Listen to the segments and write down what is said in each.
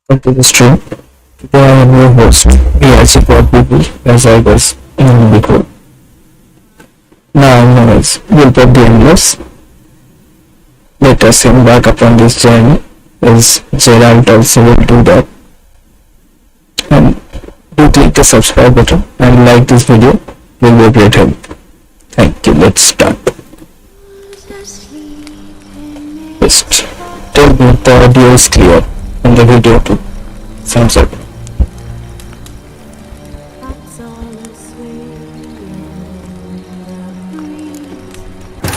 welcome to the stream. Today I am your host, VRG Botby, as I was before. Now I'm known as Botby Endless. Let us embark upon this journey as Gerarlt also will do that. And do click the subscribe button and like this video, will be a great help. Thank you, let's start. Just tell me if the audio is clear and the video too. Thumbs up.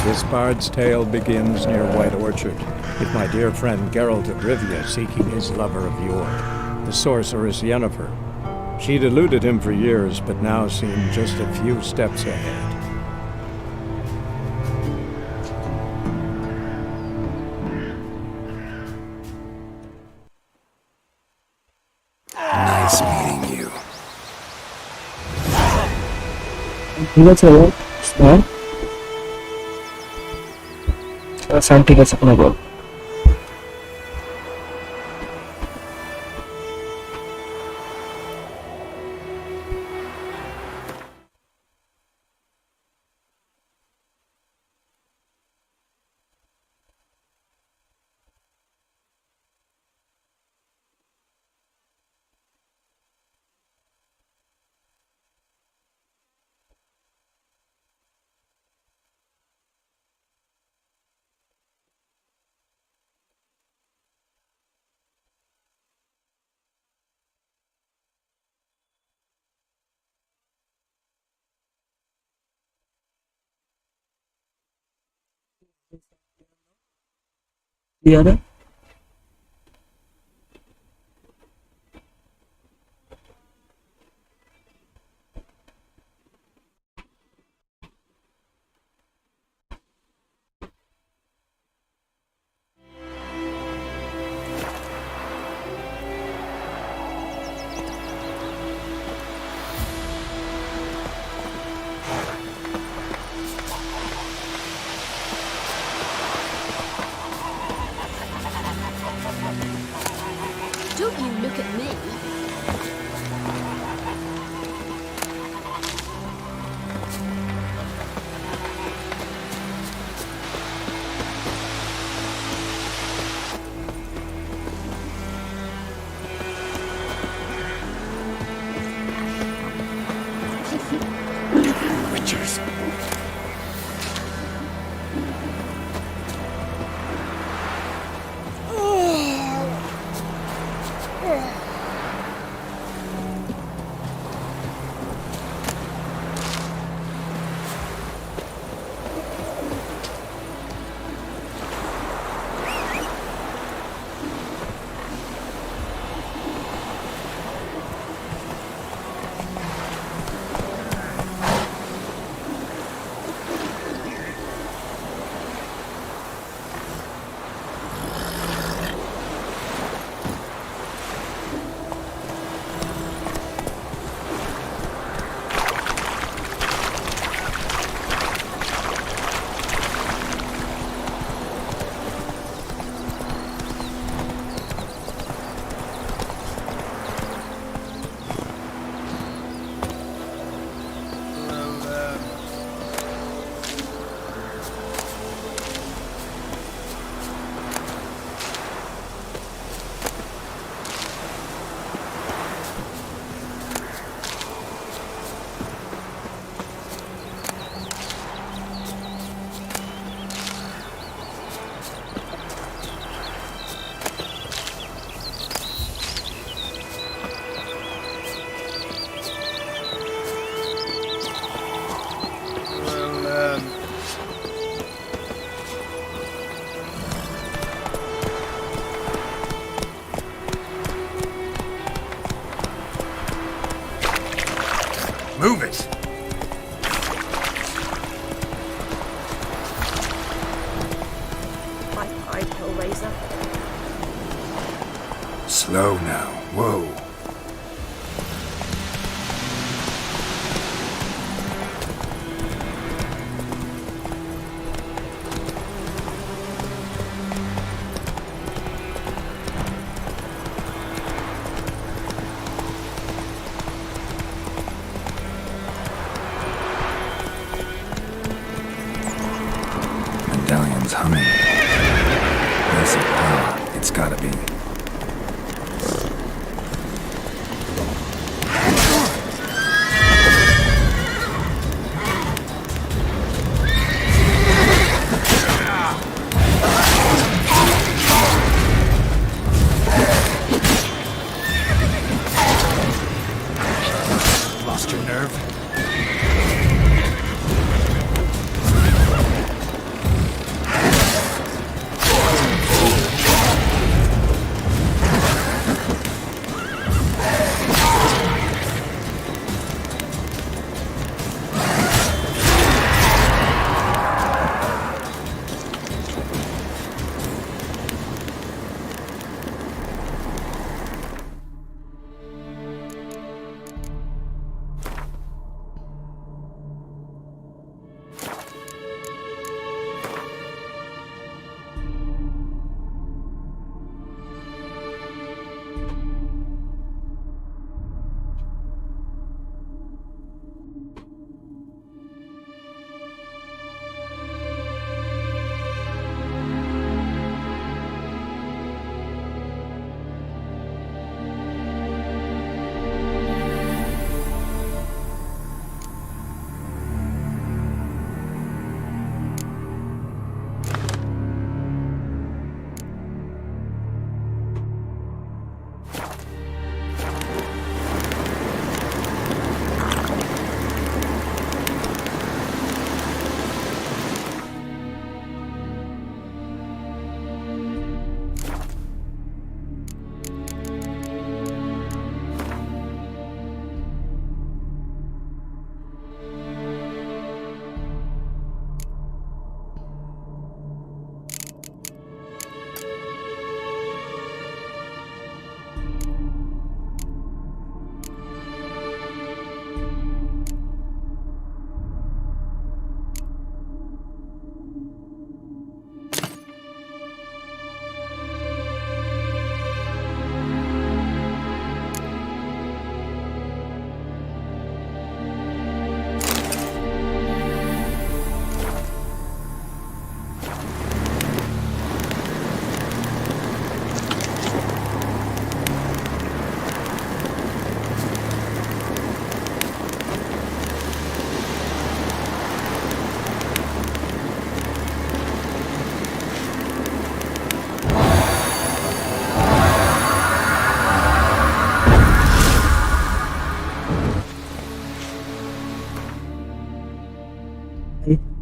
This bard's tale begins near White Orchard, with my dear friend Gerarlt of Rivia seeking his lover of yore, the sorceress Yennefer. She'd eluded him for years, but now seemed just a few steps ahead. Nice meeting you. ठीक है चलो start sound ठीक है अपना बोल यार Don't you look at me. Witchers. Move it! Hi, Hellraiser. Slow now. Whoa. humming. Basic power, it's gotta be. Lost your nerve?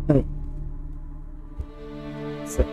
Hey. So,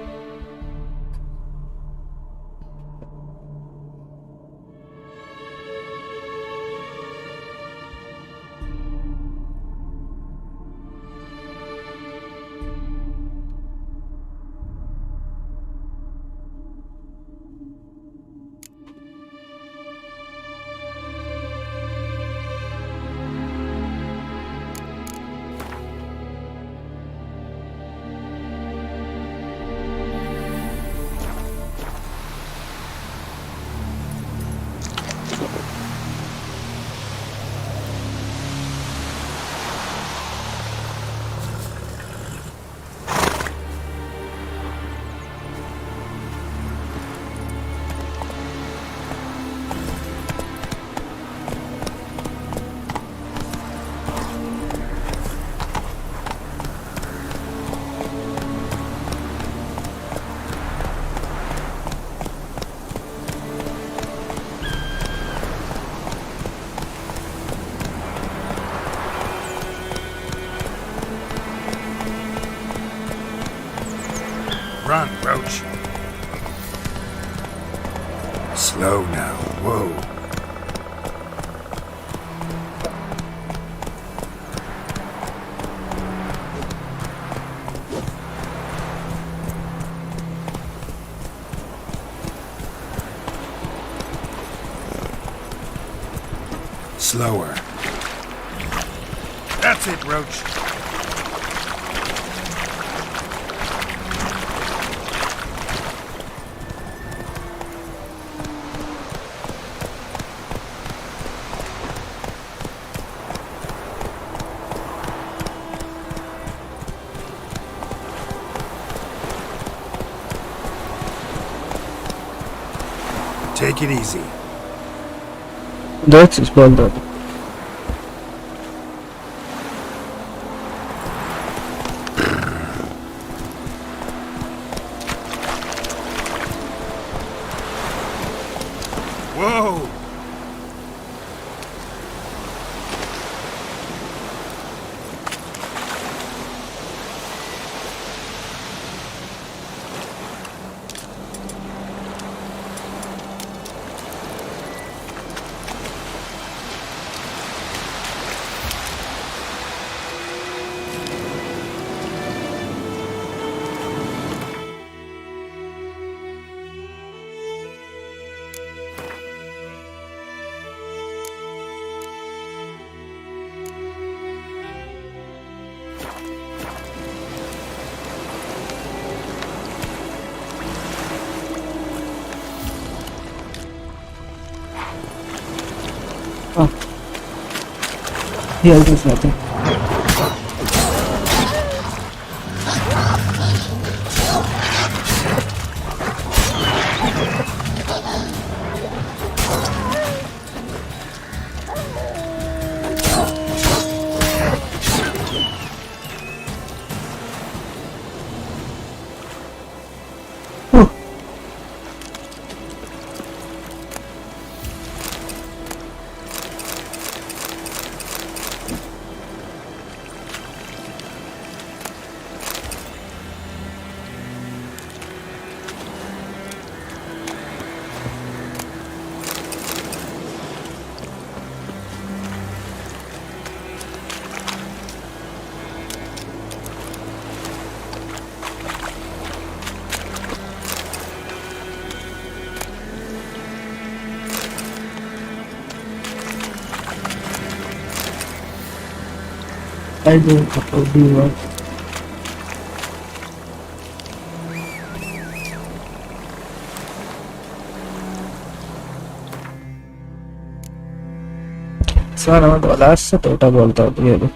Run, Roach. Slow now. Whoa. Slower. That's it, Roach. Take it easy. That's splendid. Whoa! Here is nothing. I don't know do what. Sana dollars tota bolta diyelim.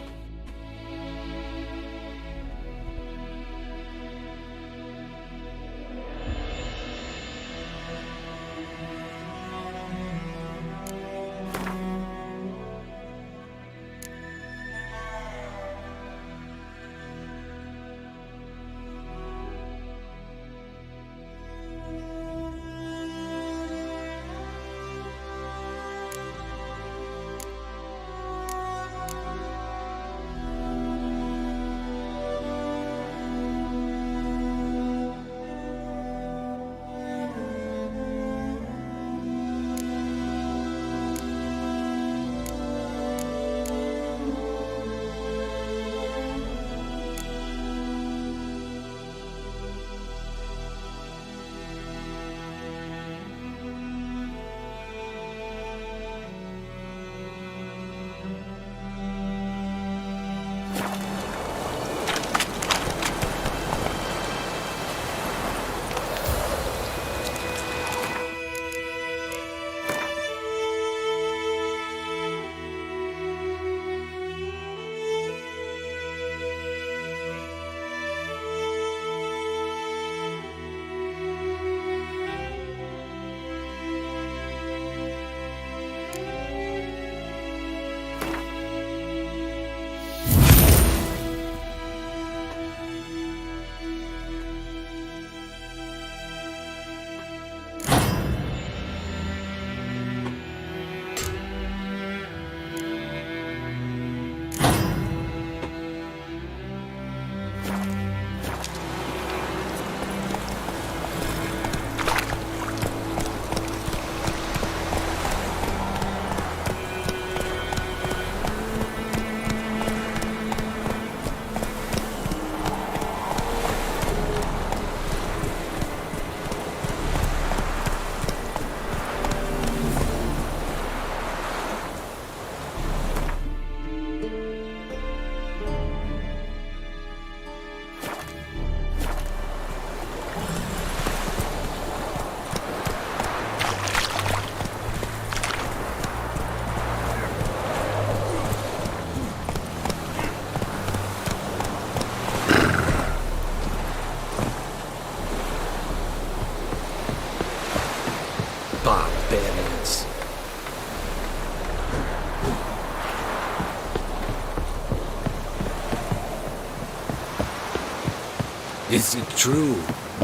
Is it true?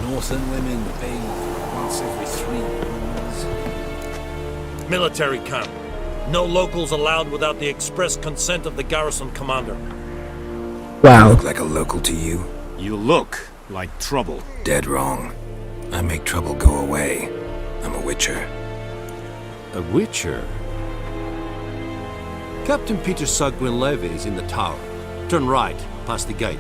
Northern women bathe once every 3 moons. Military camp. No locals allowed without the express consent of the garrison commander. Wow. Look like a local to you? You look like trouble. Dead wrong. I make trouble go away. I'm a witcher. A witcher? Captain Peter Sagwin-Levy is in the tower. Turn right, past the gate.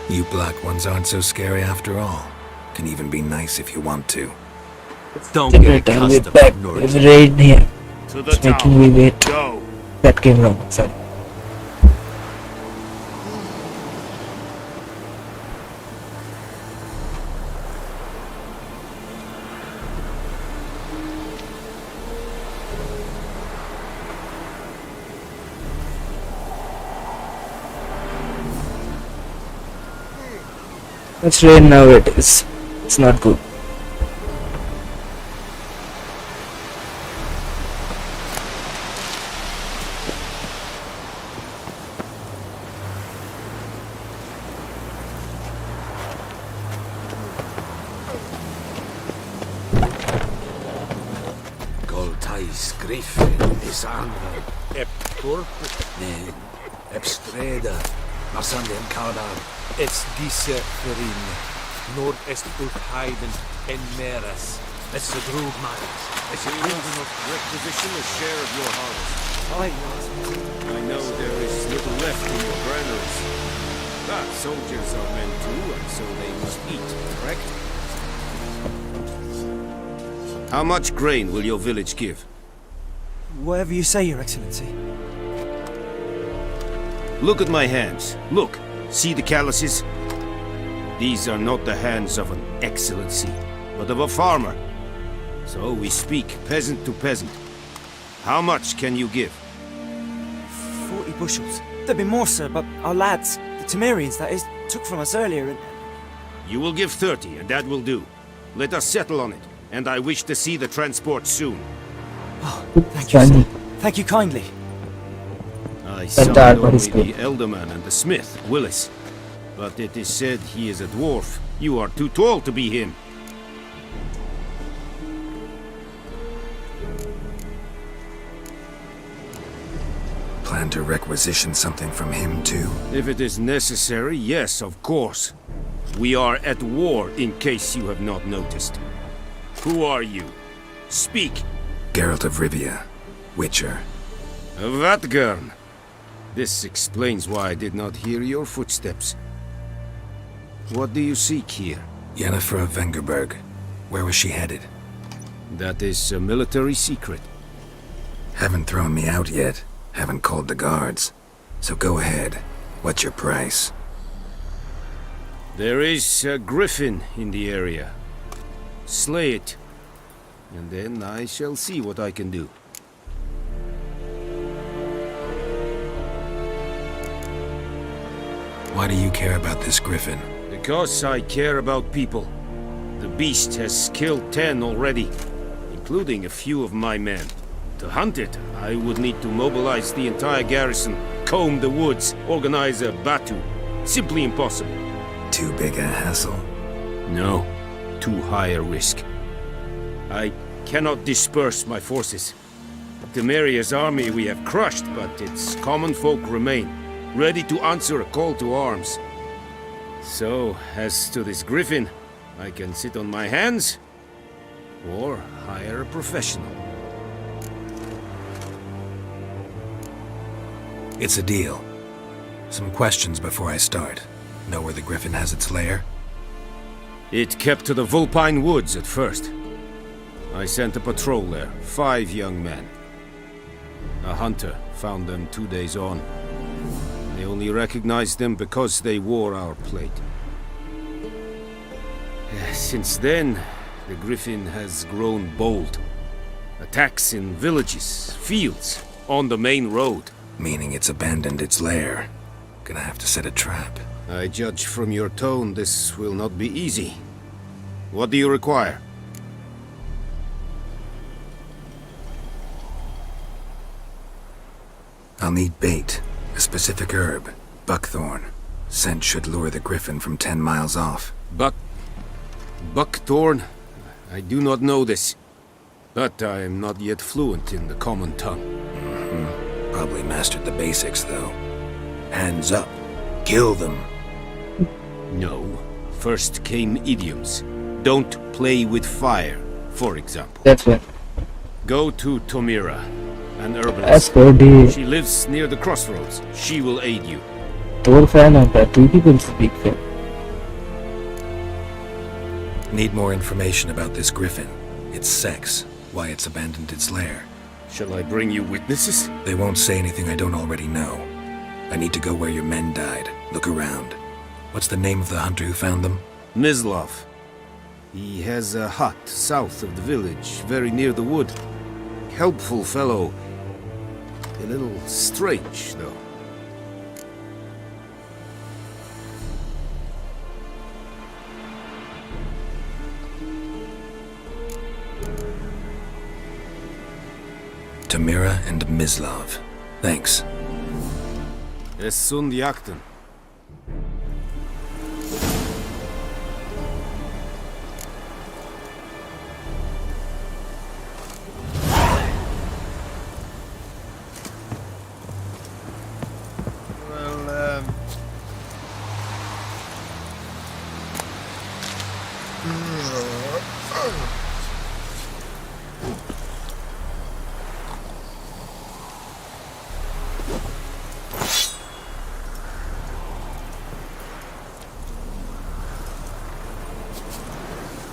You black ones aren't so scary after all. Can even be nice if you want to. Don't Take get your time, we're accustomed back. to ignoring There's it. a raid here. To the It's making me wait. Go. That came wrong. Sorry. It's rain now. It is. It's not good. Goltais Griffin is anver. Eptor? Epstreda. Marsandem Kardar. Es diese Verin. Nord est ut heiden en meres. Es a drug miles. Is it real enough to requisition a share of your harvest? I know there is little left in your granaries. But soldiers are men too, and so they must eat, correct? How much grain will your village give? Whatever you say, Your Excellency. Look at my hands. Look. See the calluses? These are not the hands of an excellency, but of a farmer. So we speak peasant to peasant. How much can you give? 40 bushels. There'd be more, sir, but our lads, the Temerians, that is, took from us earlier and... You will give 30, and that will do. Let us settle on it, and I wish to see the transport soon. Oh, thank you, sir. Thank you kindly. I That summoned dark one only is good. the Elderman and the smith, Willis. But it is said he is a dwarf. You are too tall to be him. Plan to requisition something from him too? If it is necessary, yes, of course. We are at war, in case you have not noticed. Who are you? Speak. Gerarlt of Rivia. Witcher. Vatgern. This explains why I did not hear your footsteps. What do you seek here? Yennefer of Vengerberg. Where was she headed? That is a military secret. Haven't thrown me out yet. Haven't called the guards. So go ahead. What's your price? There is a griffin in the area. Slay it. And then I shall see what I can do. Why do you care about this griffin? Because I care about people. The beast has killed 10 already, including a few of my men. To hunt it, I would need to mobilize the entire garrison, comb the woods, organize a batu. Simply impossible. Too big a hassle? No, too high a risk. I cannot disperse my forces. Temeria's army we have crushed, but its common folk remain, ready to answer a call to arms. So, as to this griffin, I can sit on my hands, or hire a professional. It's a deal. Some questions before I start. Know where the griffin has its lair? It kept to the Vulpine Woods at first. I sent a patrol there, 5 young men. A hunter found them 2 days on. They only recognized them because they wore our plate. Since then, the griffin has grown bold. Attacks in villages, fields, on the main road. Meaning it's abandoned its lair. Gonna have to set a trap. I judge from your tone this will not be easy. What do you require? I'll need bait, a specific herb, buckthorn. Scent should lure the griffin from 10 miles off. Buckthorn? I do not know this. But I am not yet fluent in the common tongue. Probably mastered the basics, though. Hands up. Kill them. No. First came idioms. Don't play with fire, for example. That's it. Go to Tomira, an As herbalist. for the She lives near the crossroads. She will aid you. whole fan of that, two people speak Finn. Need more information about this griffin. Its sex, why it's abandoned its lair. Shall I bring you witnesses? They won't say anything I don't already know. I need to go where your men died. Look around. What's the name of the hunter who found them? Mislav. He has a hut south of the village, very near the wood. Helpful fellow. A little strange, though. Tamira and Mislav. Thanks. Es sunt jakten.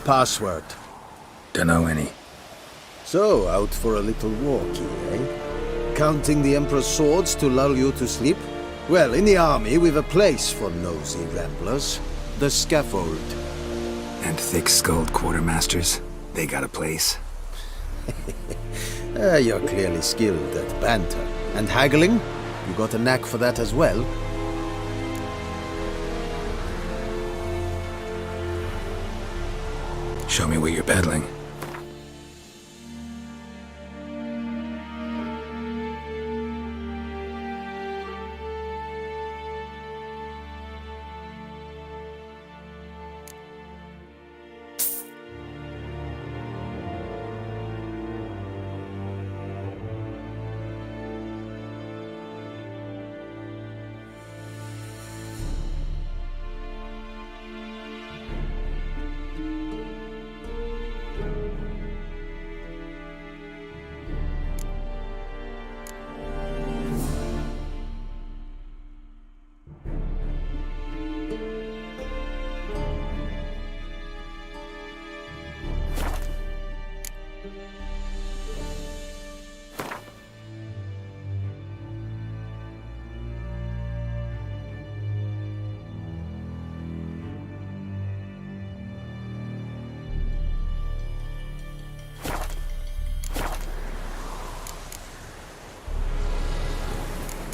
Password. Dunno any. So, out for a little walkie, eh? Counting the Emperor's swords to lull you to sleep? Well, in the army, we've a place for nosy ramblers. The scaffold. And thick-skulled quartermasters? They got a place. You're clearly skilled at banter. And haggling? You got a knack for that as well? Show me what you're peddling.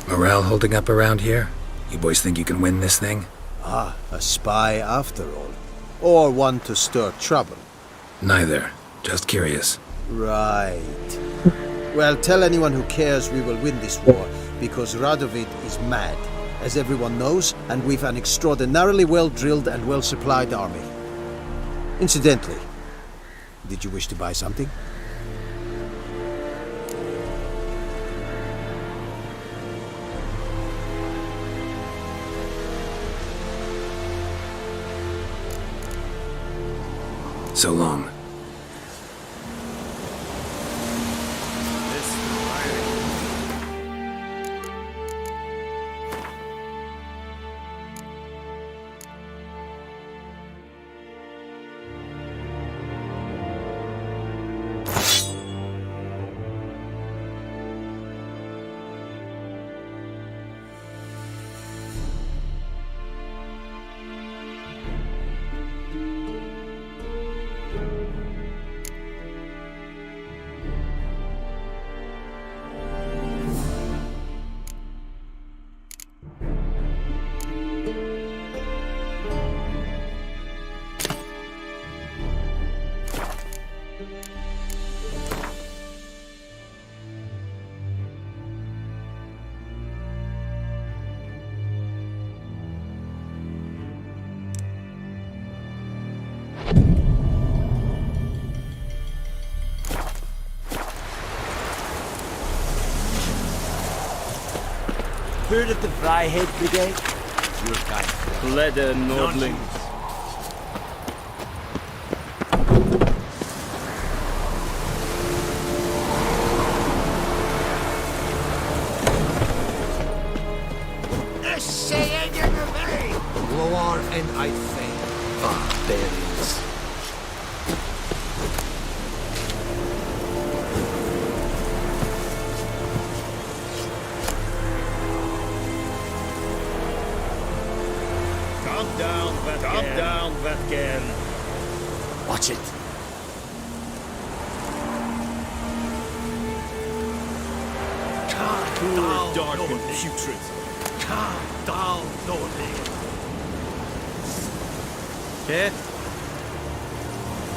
Morale holding up around here? You boys think you can win this thing? Ah, a spy after all. Or one to stir trouble. Neither. Just curious. Right. Well, tell anyone who cares we will win this war, because Radovid is mad, as everyone knows, and we've an extraordinarily well-drilled and well-supplied army. Incidentally, did you wish to buy something? So long. Heard of the Fryhead Brigade? Your kind. Leather Nordling. Loar and I think. Barbarians. Calm down, Vatgen. Watch it. Calm down, Dark and Nordling. putrid. Calm down, Nordling. Yeah?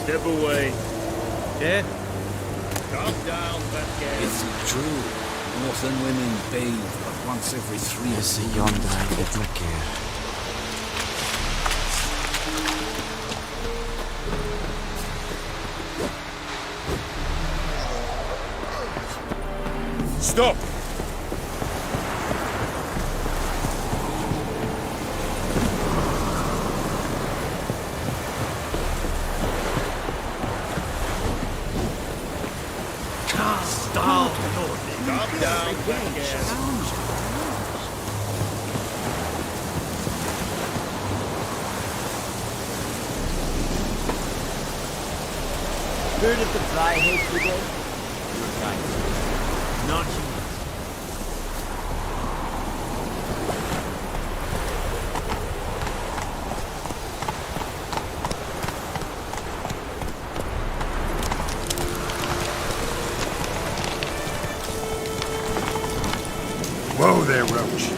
Step away. Yeah? Calm down, Vatgen. It's true. Northern women bathe but once every 3 years. Yonder get my care. Stop! Calm down, Nordling. Calm down, Vatgen. Heard of the Fryhead Brigade? Your kind. Non-human. Whoa there, Roach.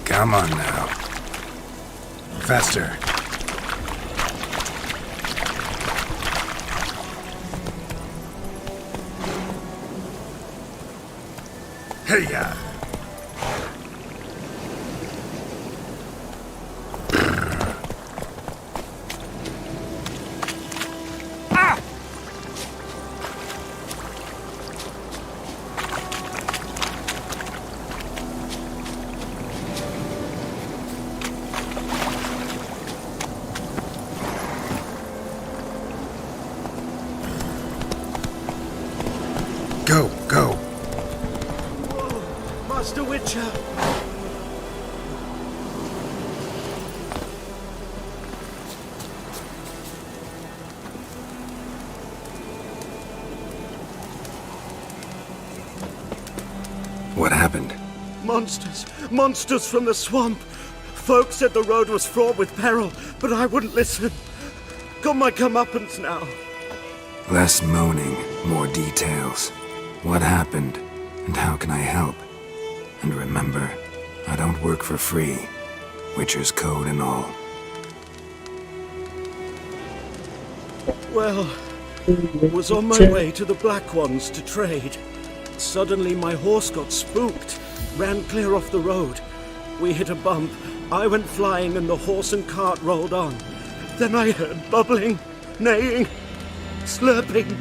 Come on now. Faster. Hey-ya! Go, go. Monsters! Monsters from the swamp! Folk said the road was fraught with peril, but I wouldn't listen. Got my comeuppance now. Less moaning, more details. What happened, and how can I help? And remember, I don't work for free. Witcher's code and all. Well, was on my way to the Black Ones to trade. Suddenly my horse got spooked, ran clear off the road. We hit a bump, I went flying and the horse and cart rolled on. Then I heard bubbling, neighing, slurping.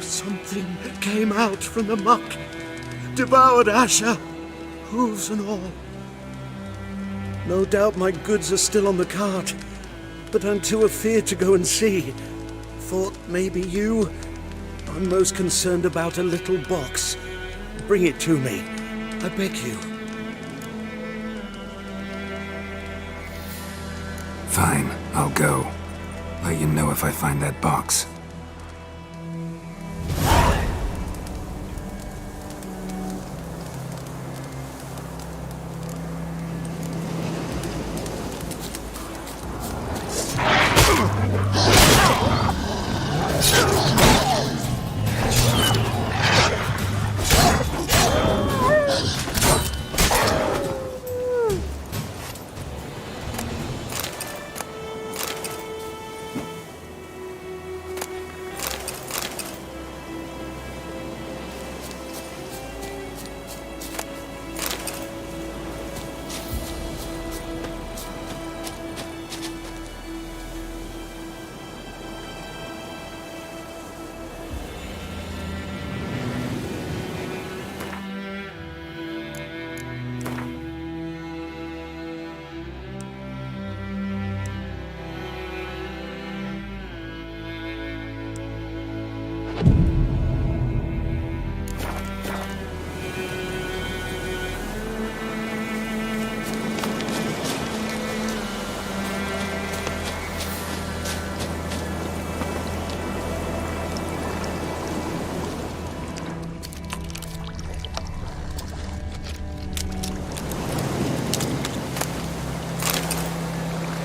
Something came out from the muck, devoured Asher, hooves and all. No doubt my goods are still on the cart, but I'm too afeard to go and see. Thought maybe you. I'm most concerned about a little box. Bring it to me, I beg you. Fine, I'll go. Let you know if I find that box.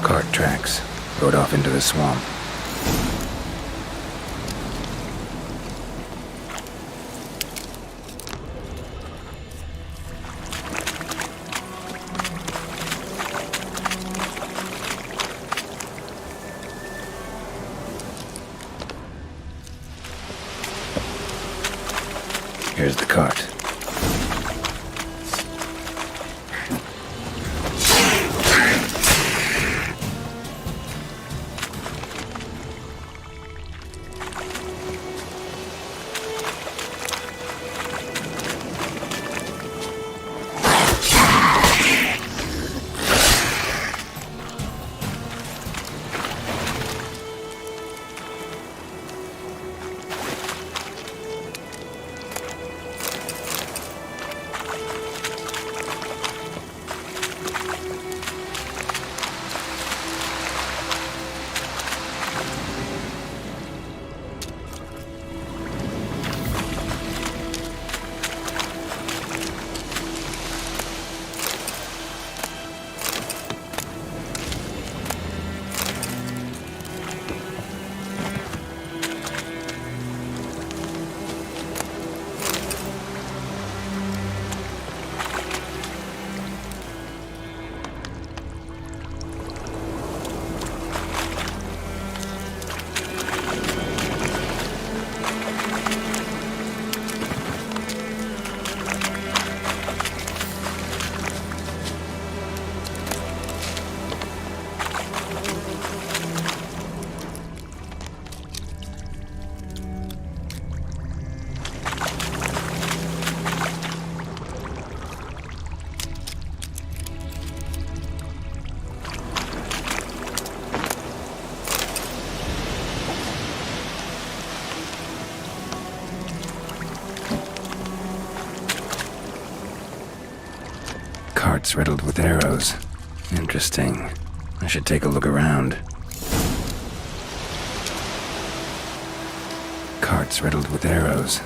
Cart tracks. Rode off into the swamp. Here's the cart. Carts riddled with arrows. Interesting. I should take a look around. Carts riddled with arrows.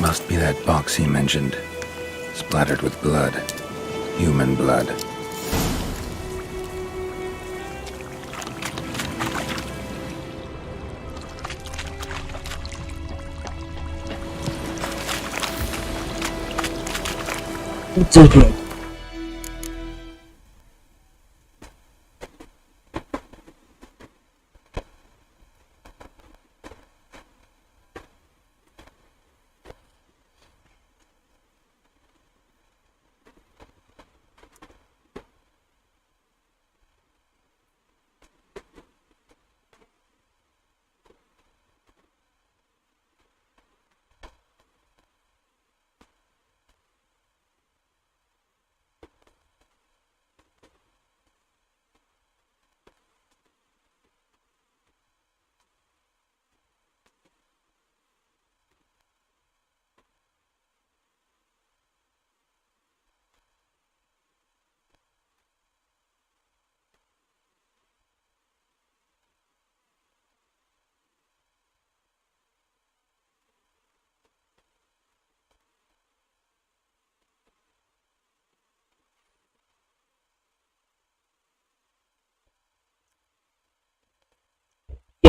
Must be that box he mentioned. Splattered with blood. Human blood. It's okay.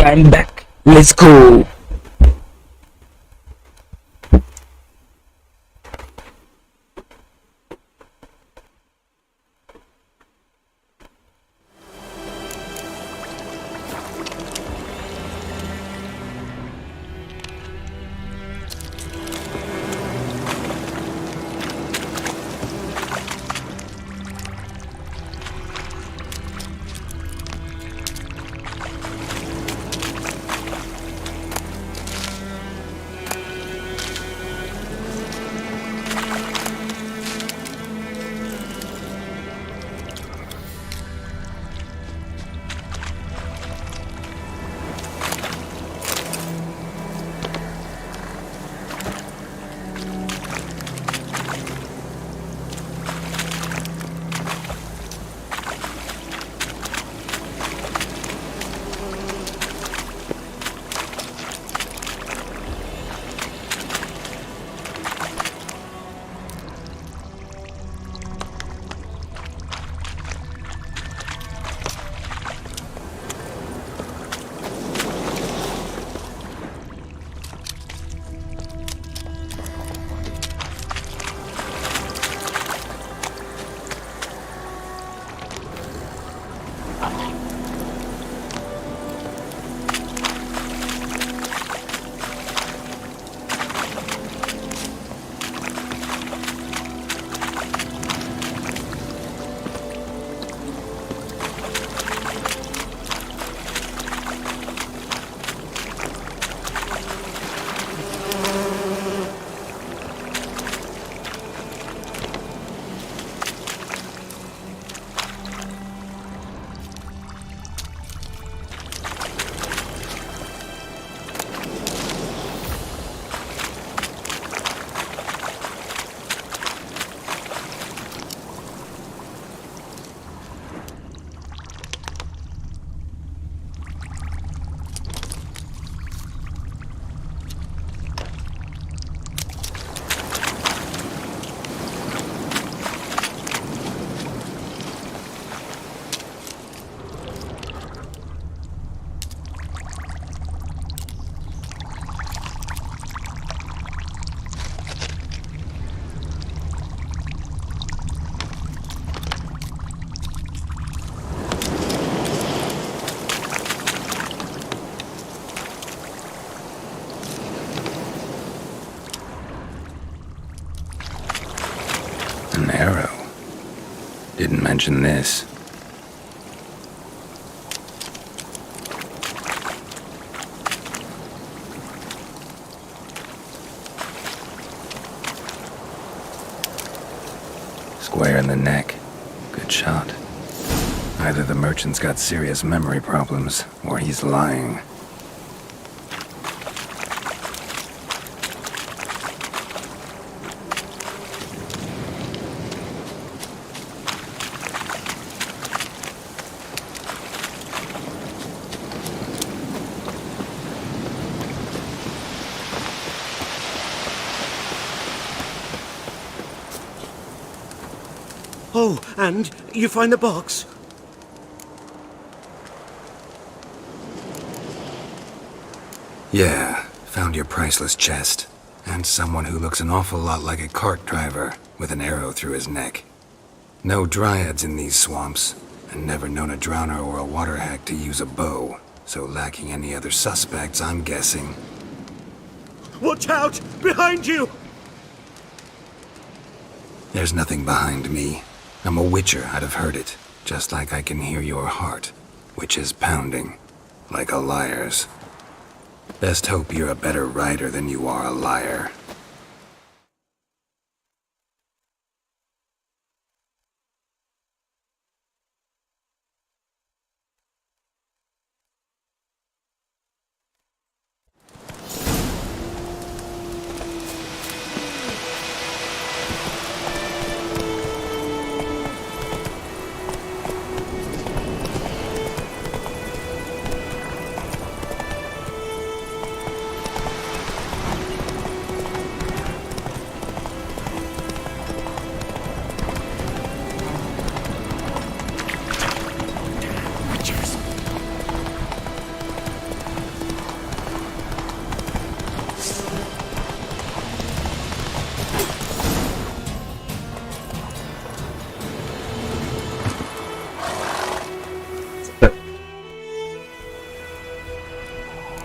Yeah, I'm back. Let's go. Didn't mention this. Square in the neck. Good shot. Either the merchant's got serious memory problems, or he's lying. Oh, and you find the box? Yeah, found your priceless chest. And someone who looks an awful lot like a cart driver, with an arrow through his neck. No dryads in these swamps, and never known a drowner or a water hack to use a bow. So lacking any other suspects, I'm guessing. Watch out! Behind you! There's nothing behind me. I'm a witcher, I'd have heard it. Just like I can hear your heart, which is pounding. Like a liar's. Best hope you're a better writer than you are a liar.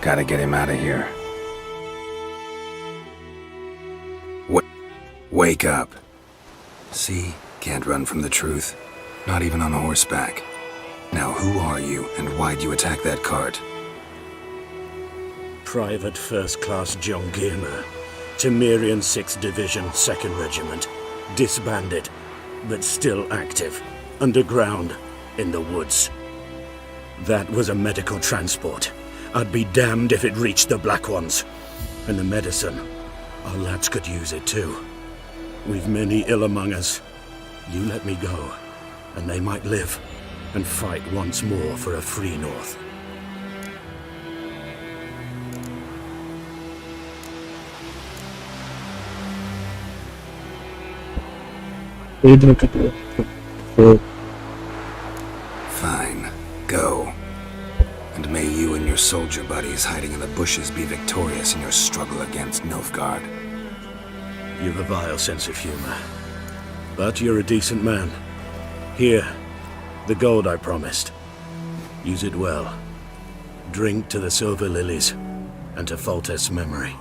Gotta get him out of here. Wake up. See? Can't run from the truth. Not even on horseback. Now who are you, and why'd you attack that cart? Private First Class John Gilmer, Temerian 6th Division, 2nd Regiment. Disbanded, but still active. Underground, in the woods. That was a medical transport. I'd be damned if it reached the Black Ones. And the medicine, our lads could use it too. We've many ill among us. You let me go, and they might live, and fight once more for a free North. Fine. Go. And may you and your soldier buddies hiding in the bushes be victorious in your struggle against Nilfgaard. You've a vile sense of humor. But you're a decent man. Here, the gold I promised. Use it well. Drink to the silver lilies, and to Foltest's memory.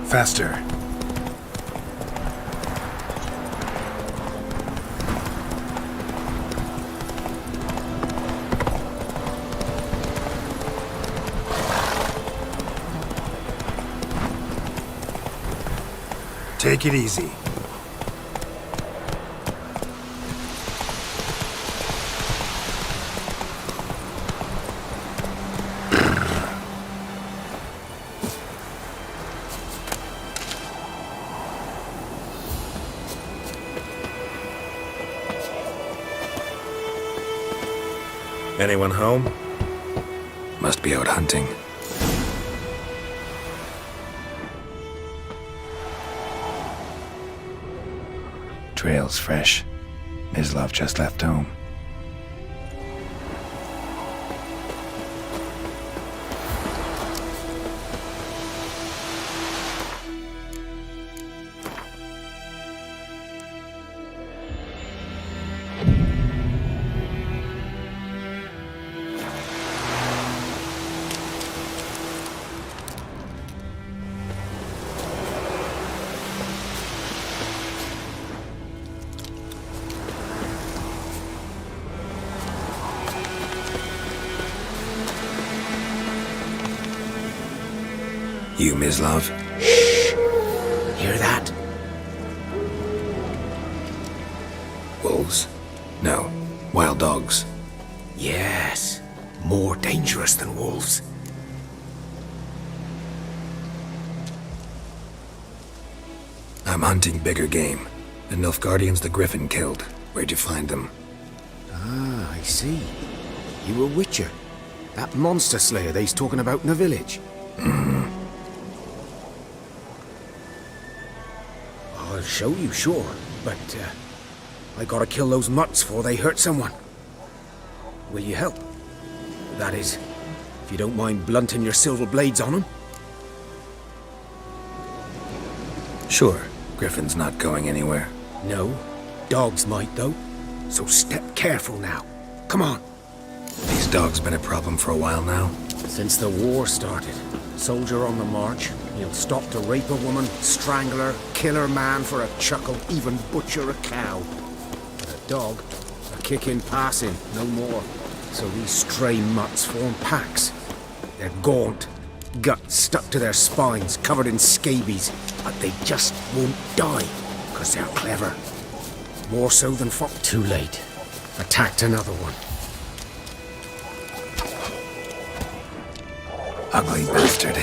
Faster. Take it easy. Anyone home? Must be out hunting. Trail's fresh. Mislav just left home. You, Mislav? Hear that? Wolves? No. Wild dogs. Yes. More dangerous than wolves. I'm hunting bigger game. The Nilfgaardians the Griffin killed. Where'd you find them? Ah, I see. You a witcher. That monster slayer they's talking about in the village. I'll show you, sure. But, I gotta kill those mutts before they hurt someone. Will you help? That is, if you don't mind blunting your silver blades on them. Sure. Griffin's not going anywhere. No. Dogs might, though. So step careful now. Come on. These dogs been a problem for a while now? Since the war started. Soldier on the march. He'll stop to rape a woman, strangle her, kill her man for a chuckle, even butcher a cow. But a dog, a kick in passing, no more. So these stray mutts form packs. They're gaunt, guts stuck to their spines, covered in scabies. But they just won't die, because they're clever. More so than fox. Too late. Attacked another one. Ugly bastard.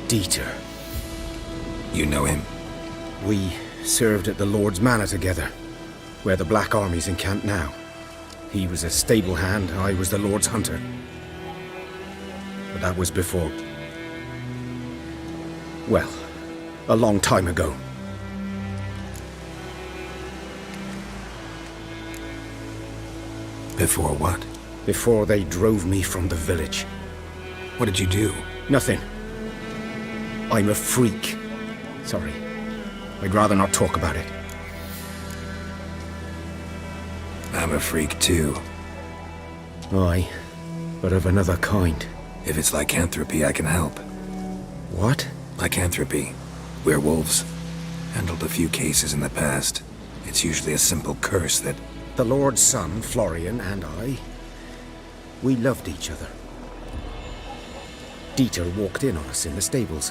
Dieter. You know him? We served at the Lord's Manor together, where the Black Army's encamped now. He was a stable hand, I was the Lord's hunter. But that was before... well, a long time ago. Before what? Before they drove me from the village. What did you do? Nothing. I'm a freak. Sorry. I'd rather not talk about it. I'm a freak too. Aye, but of another kind. If it's lycanthropy, I can help. What? Lycanthropy. Werewolves. Handled a few cases in the past. It's usually a simple curse that... The Lord's son, Florian, and I... we loved each other. Dieter walked in on us in the stables.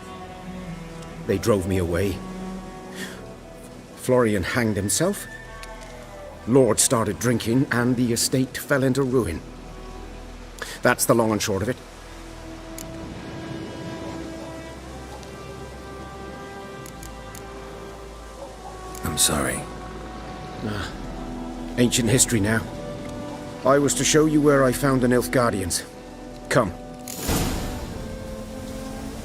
They drove me away. Florian hanged himself. Lord started drinking, and the estate fell into ruin. That's the long and short of it. I'm sorry. Ancient history now. I was to show you where I found the Nilfgaardians. Come.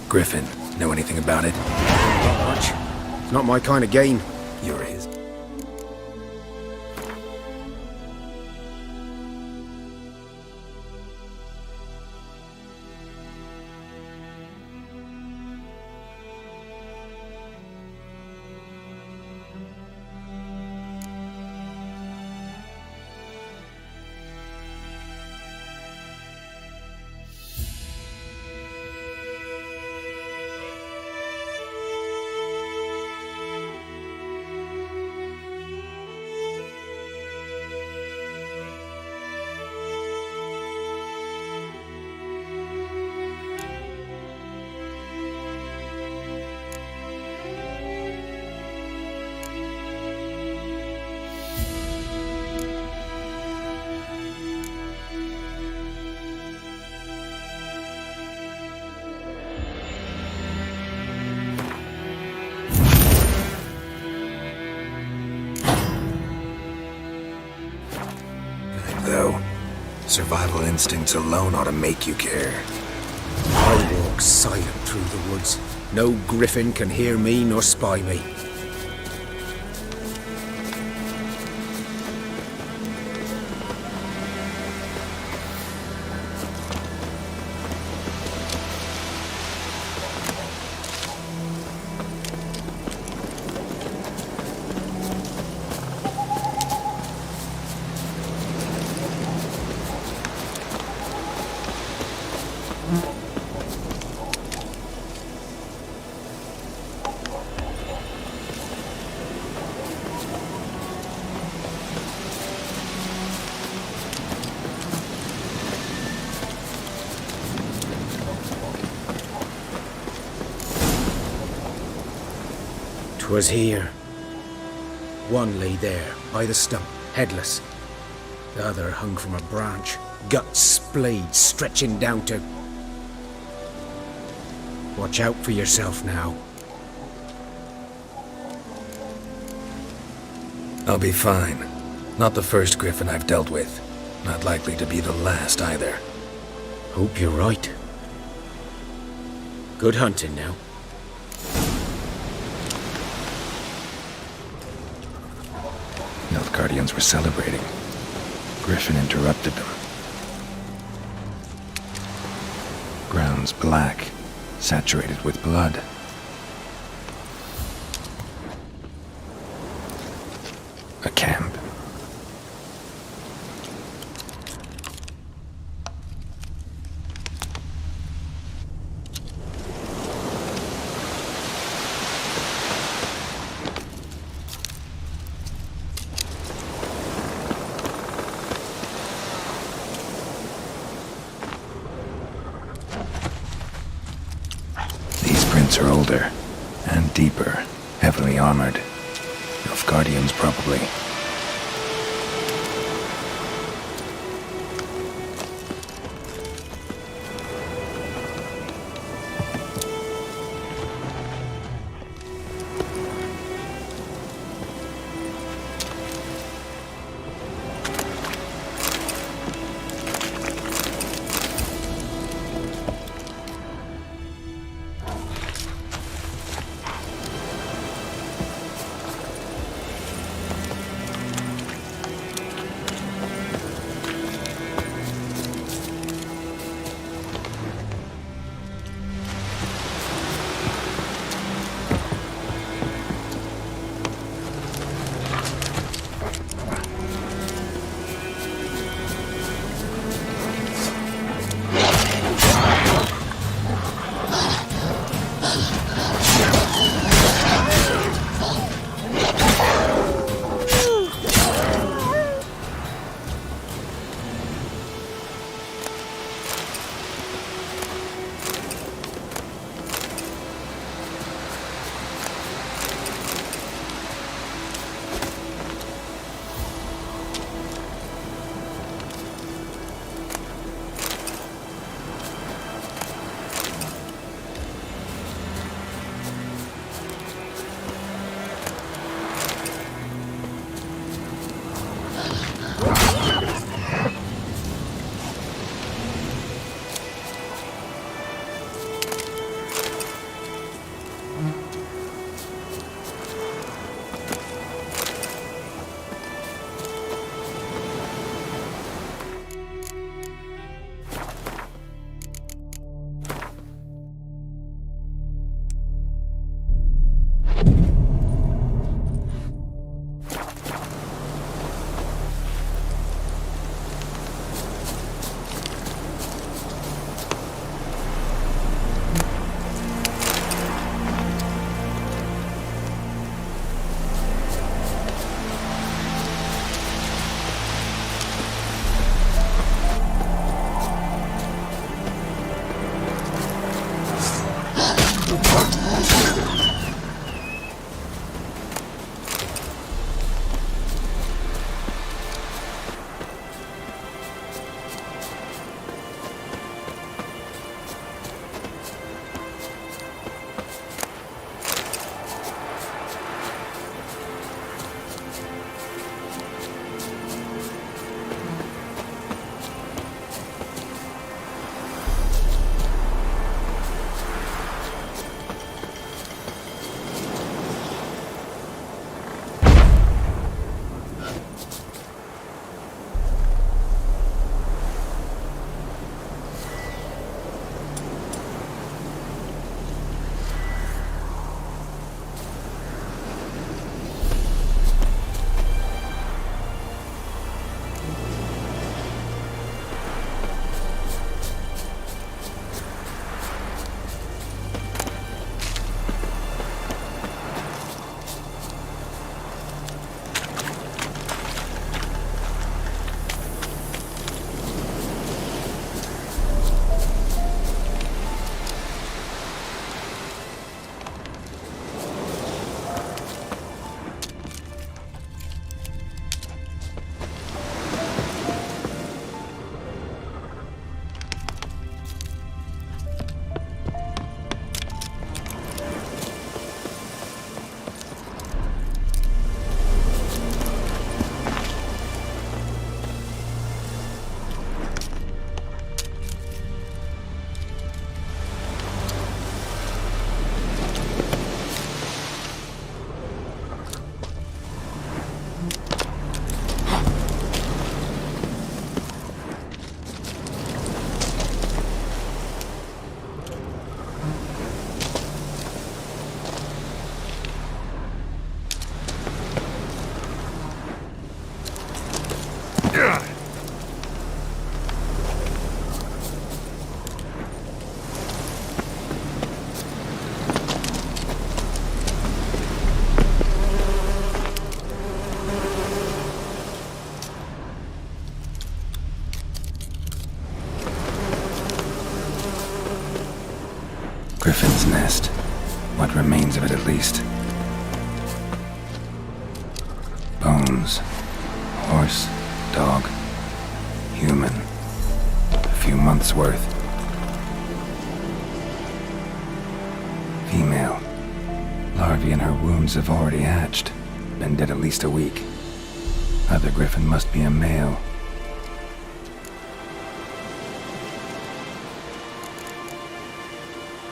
Griffin, know anything about it? Not much. It's not my kind of game. You're his. Survival instincts alone ought to make you care. I walk silent through the woods. No griffin can hear me nor spy me. 'Twas here. One lay there, by the stump, headless. The other hung from a branch, guts splayed, stretching down to... Watch out for yourself now. I'll be fine. Not the first griffin I've dealt with. Not likely to be the last either. Hope you're right. Good hunting now. Guardians were celebrating. Griffin interrupted them. Ground's black, saturated with blood. A camp. Are older and deeper, heavily armored. Elf Guardians, probably. Griffin's nest. What remains of it, at least. Bones. Horse, dog, human. A few months' worth. Female. Larvae in her wounds have already hatched. Been dead at least a week. Other griffin must be a male.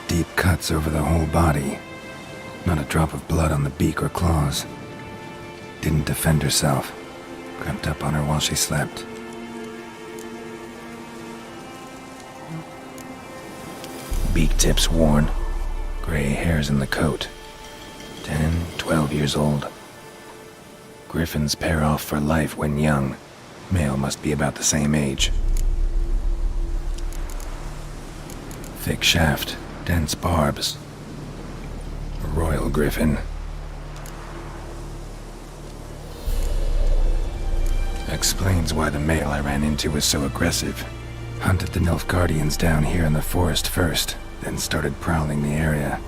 Deep cuts over the whole body. Not a drop of blood on the beak or claws. Didn't defend herself. Crept up on her while she slept. Beak tips worn. Gray hairs in the coat. 10, 12 years old. Griffins pair off for life when young. Male must be about the same age. Thick shaft, dense barbs. A royal griffin. Explains why the male I ran into was so aggressive. Hunted the Nilfgaardians down here in the forest first, then started prowling the area.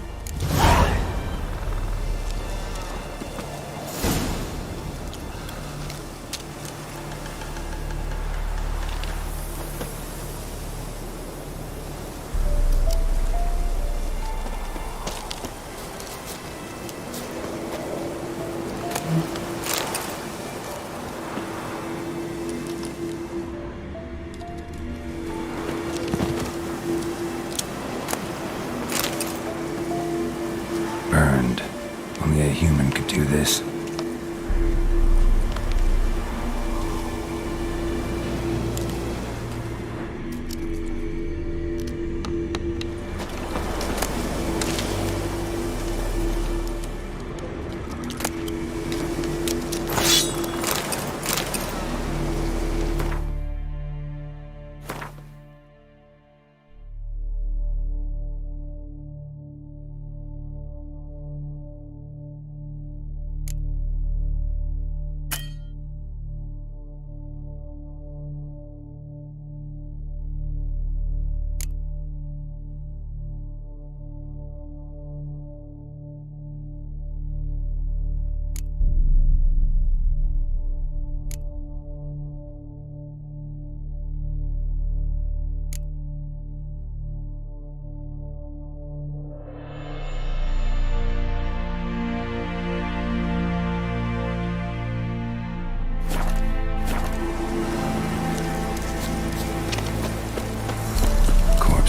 Burned. Only a human could do this.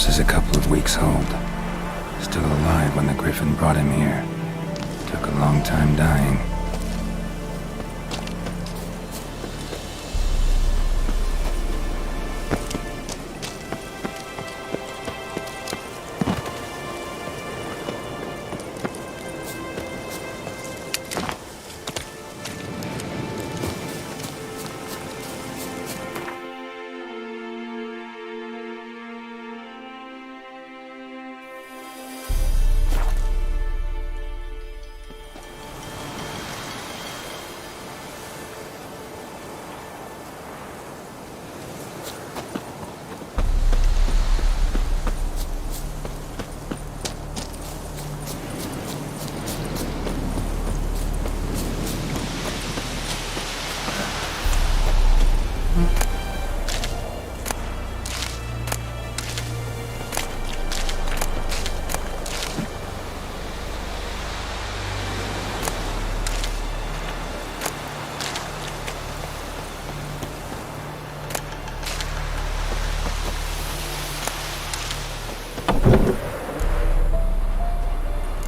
Is a couple of weeks old. Still alive when the griffin brought him here. Took a long time dying.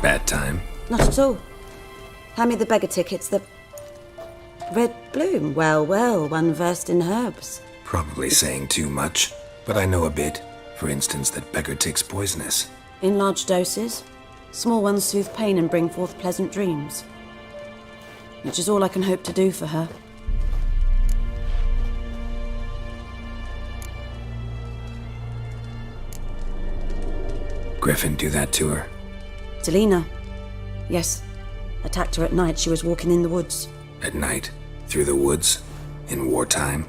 Bad time? Not at all. Hand me the beggar tickets, the red bloom. Well, well, one versed in herbs. Probably saying too much, but I know a bit. For instance, that beggar tick's poisonous. In large doses. Small ones soothe pain and bring forth pleasant dreams. Which is all I can hope to do for her. Griffin do that to her? Delina. Yes. Attacked her at night. She was walking in the woods. At night? Through the woods? In wartime?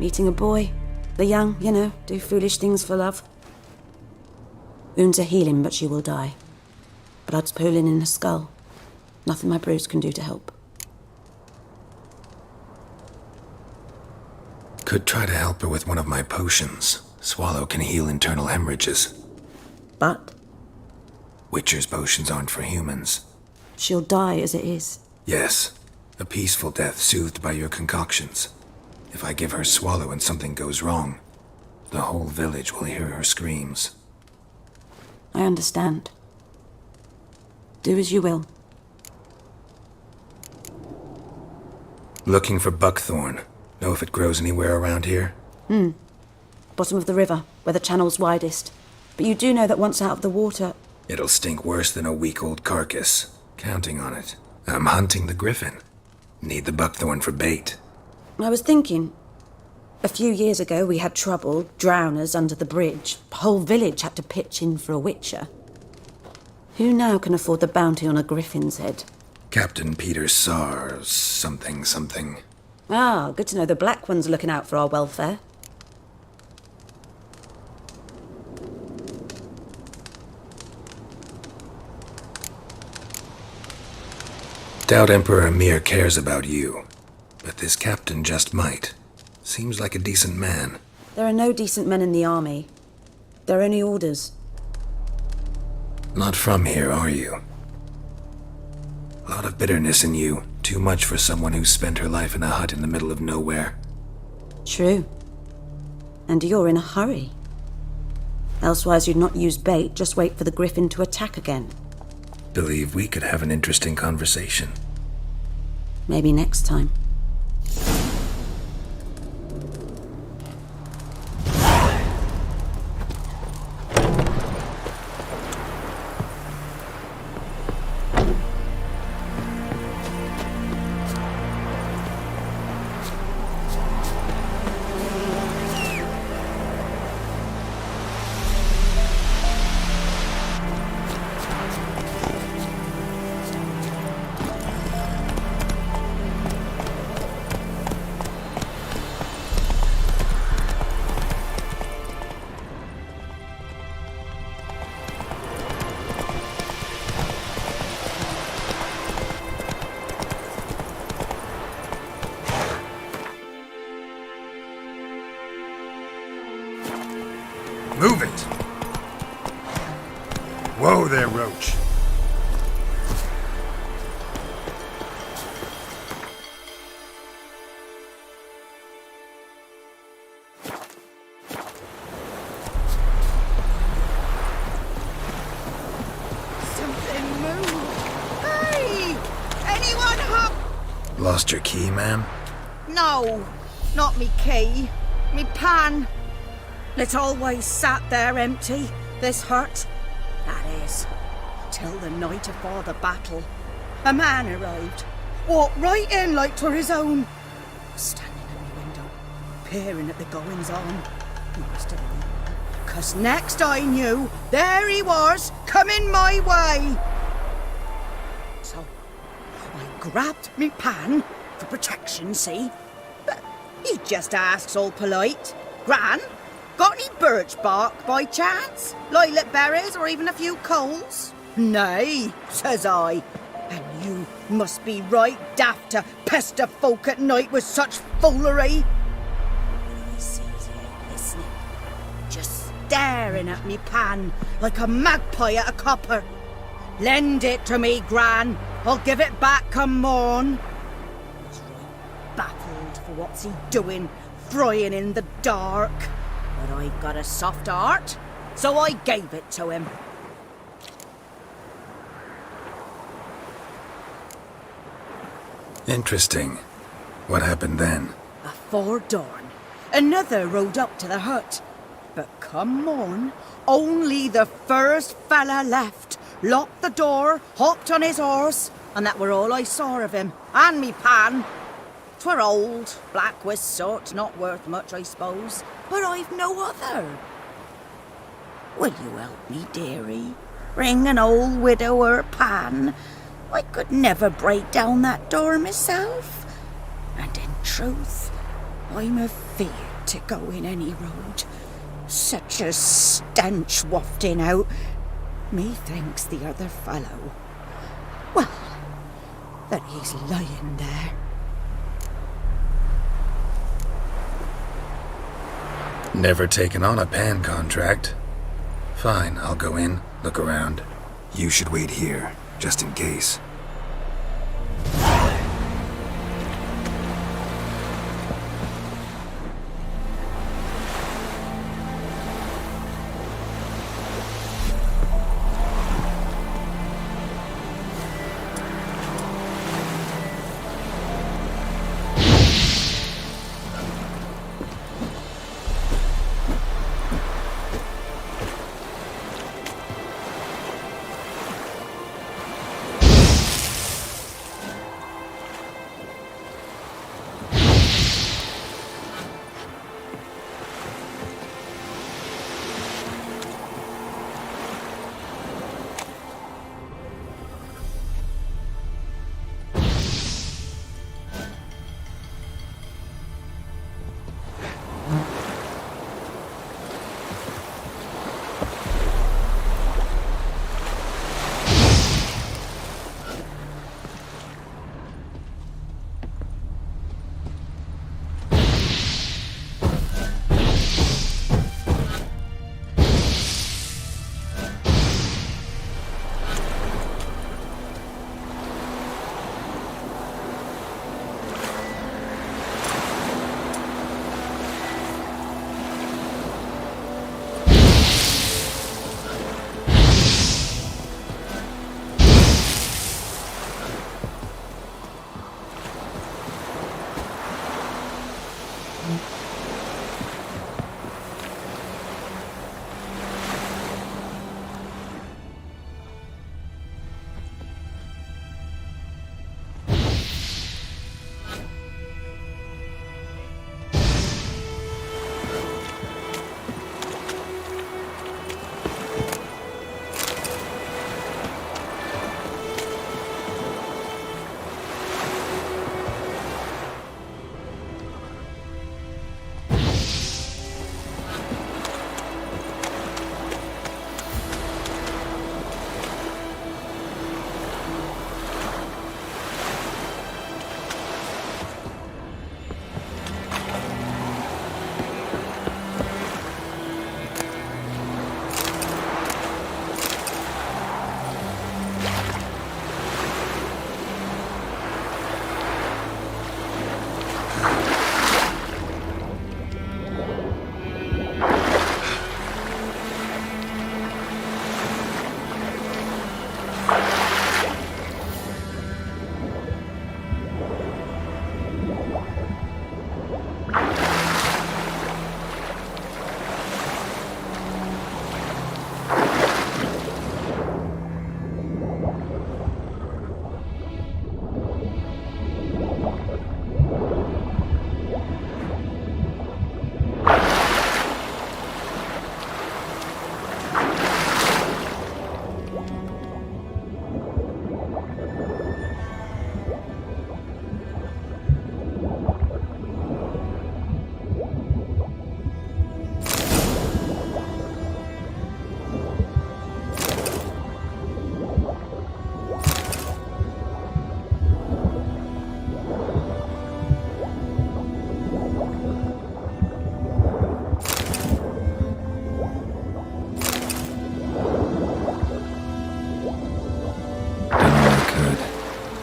Meeting a boy. The young, you know, do foolish things for love. Wounds are healing, but she will die. Blood's pooling in her skull. Nothing my brews can do to help. Could try to help her with one of my potions. Swallow can heal internal hemorrhages. But Witcher's potions aren't for humans. she'll die as it is. Yes, a peaceful death soothed by your concoctions. If I give her Swallow and something goes wrong, the whole village will hear her screams. I understand. Do as you will. Looking for buckthorn. Know if it grows anywhere around here? Bottom of the river, where the channel's widest. But you do know that once out of the water... It'll stink worse than a week-old carcass. Counting on it. I'm hunting the griffin. Need the buckthorn for bait. I was thinking... A few years ago we had trouble, drowners under the bridge. The whole village had to pitch in for a witcher. Who now can afford the bounty on a griffin's head? Captain Peter Sar, something. Ah, good to know the Black One's looking out for our welfare. Doubt Emperor Emir cares about you, but this captain just might. Seems like a decent man. There are no decent men in the army. They're only orders. Not from here, are you? A lot of bitterness in you. Too much for someone who spent her life in a hut in the middle of nowhere. True. And you're in a hurry. Elsewise you'd not use bait, just wait for the griffin to attack again. Believe we could have an interesting conversation. Maybe next time. Move it! Whoa there, Roach. Something moved. Hey! Anyone hop? Lost your key, ma'am? No, not me key. Me pan. It always sat there empty, this hut. That is, till the night afore the battle. A man arrived, walked right in like 'twere his own. Standing at my window, peering at the goings-on. He must have been, 'cause next I knew, there he was, coming my way. So, I grabbed me pan, for protection, see? But he just asks all polite, Gran? Got any birch bark by chance? Lilac berries or even a few coals? Nay, says I. And you must be right daft to pester folk at night with such foolery. He sees him listening, just staring at me pan like a magpie at a copper. Lend it to me, Gran. I'll give it back come morn. He's right baffled for what's he doing, frying in the dark. But I've got a soft heart, so I gave it to him. Interesting. What happened then? Afore dawn, another rode up to the hut. But come morn, only the first fella left, locked the door, hopped on his horse, and that were all I saw of him, and me pan. 'Twere old, black with soot, not worth much, I suppose, but I've no other. Will you help me, dearie? Bring an old widower pan. I could never break down that door myself. And in truth, I'm afeard to go in any road. Such a stench wafting out, Methinks the other fellow, well, that he's lying there. Never taken on a pan contract. Fine, I'll go in, look around. You should wait here, just in case.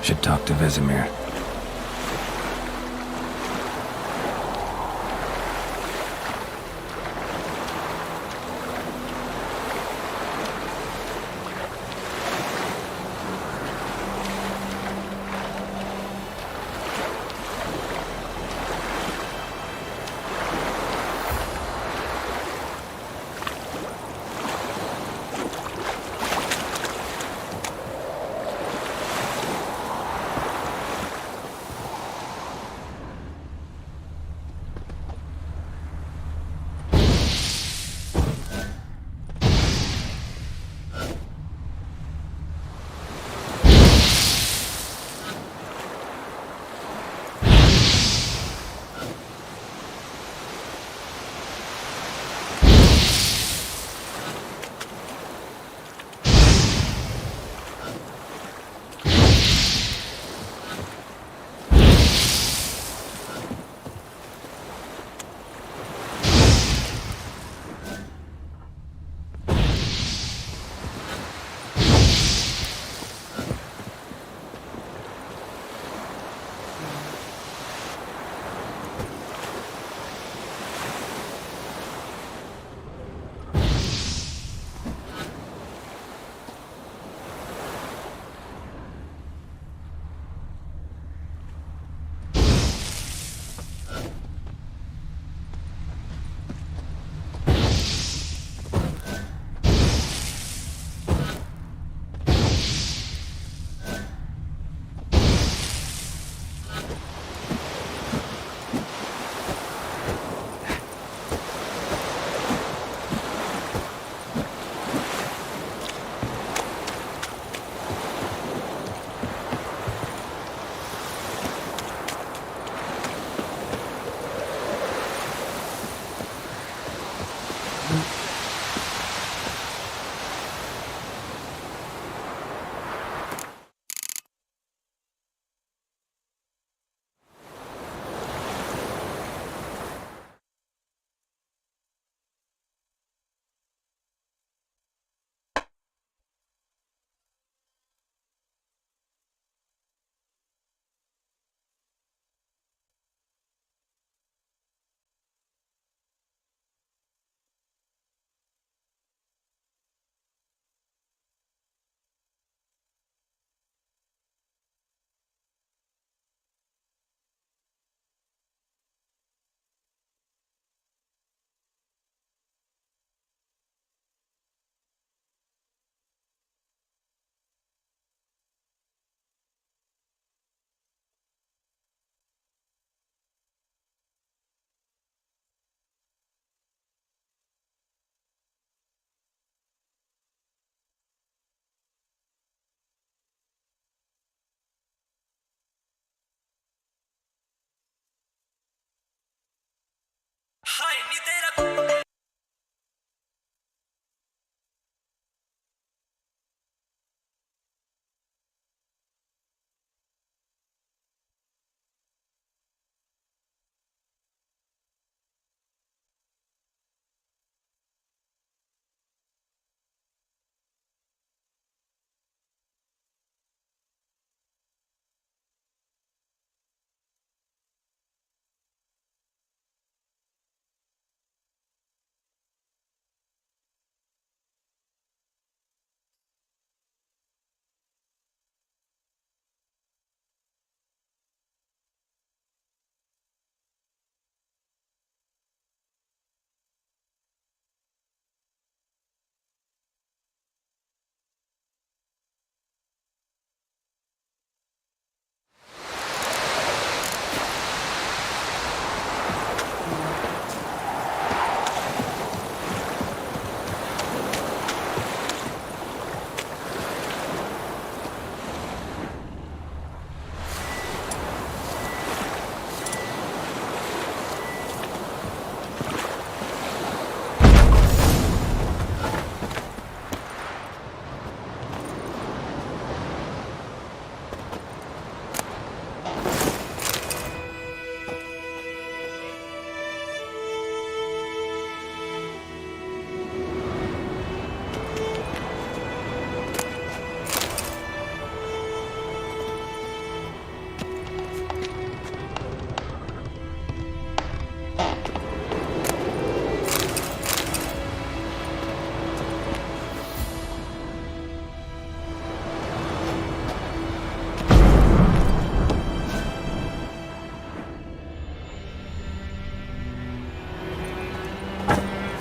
Should talk to Vesemir.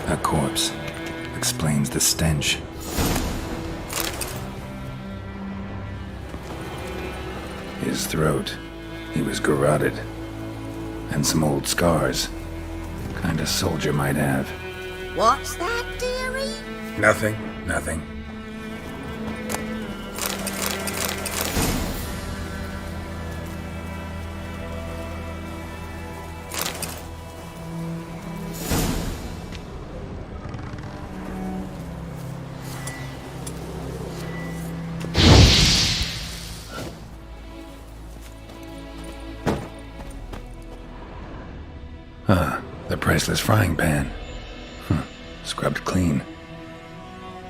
A corpse. Explains the stench. His throat. He was garroted. And some old scars. Kind a soldier might have. What's that, dearie? Nothing. Nothing. The priceless frying pan. Scrubbed clean.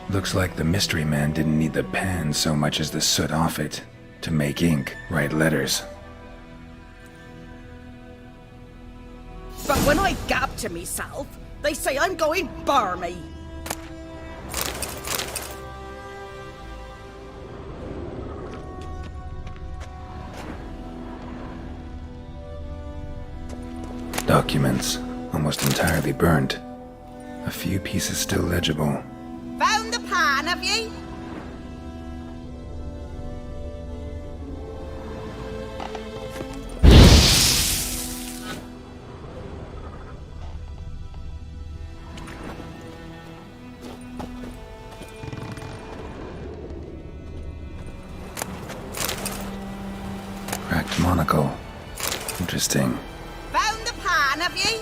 Looks like the mystery man didn't need the pan so much as the soot off it to make ink, write letters. But when I gab to myself, they say I'm going barmy. Documents, almost entirely burnt. A few pieces still legible. Found the pan, have ye? Cracked monocle. Interesting. Found the pan, have ye?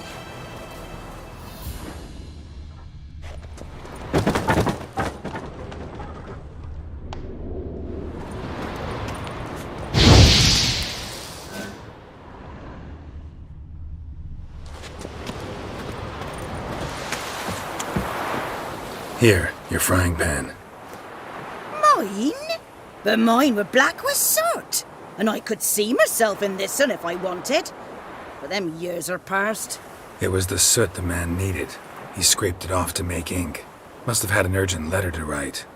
Here, your frying pan. Mine? But mine were black with soot, and I could see myself in this one if I wanted. But them years are past. It was the soot the man needed. He scraped it off to make ink. Must have had an urgent letter to write.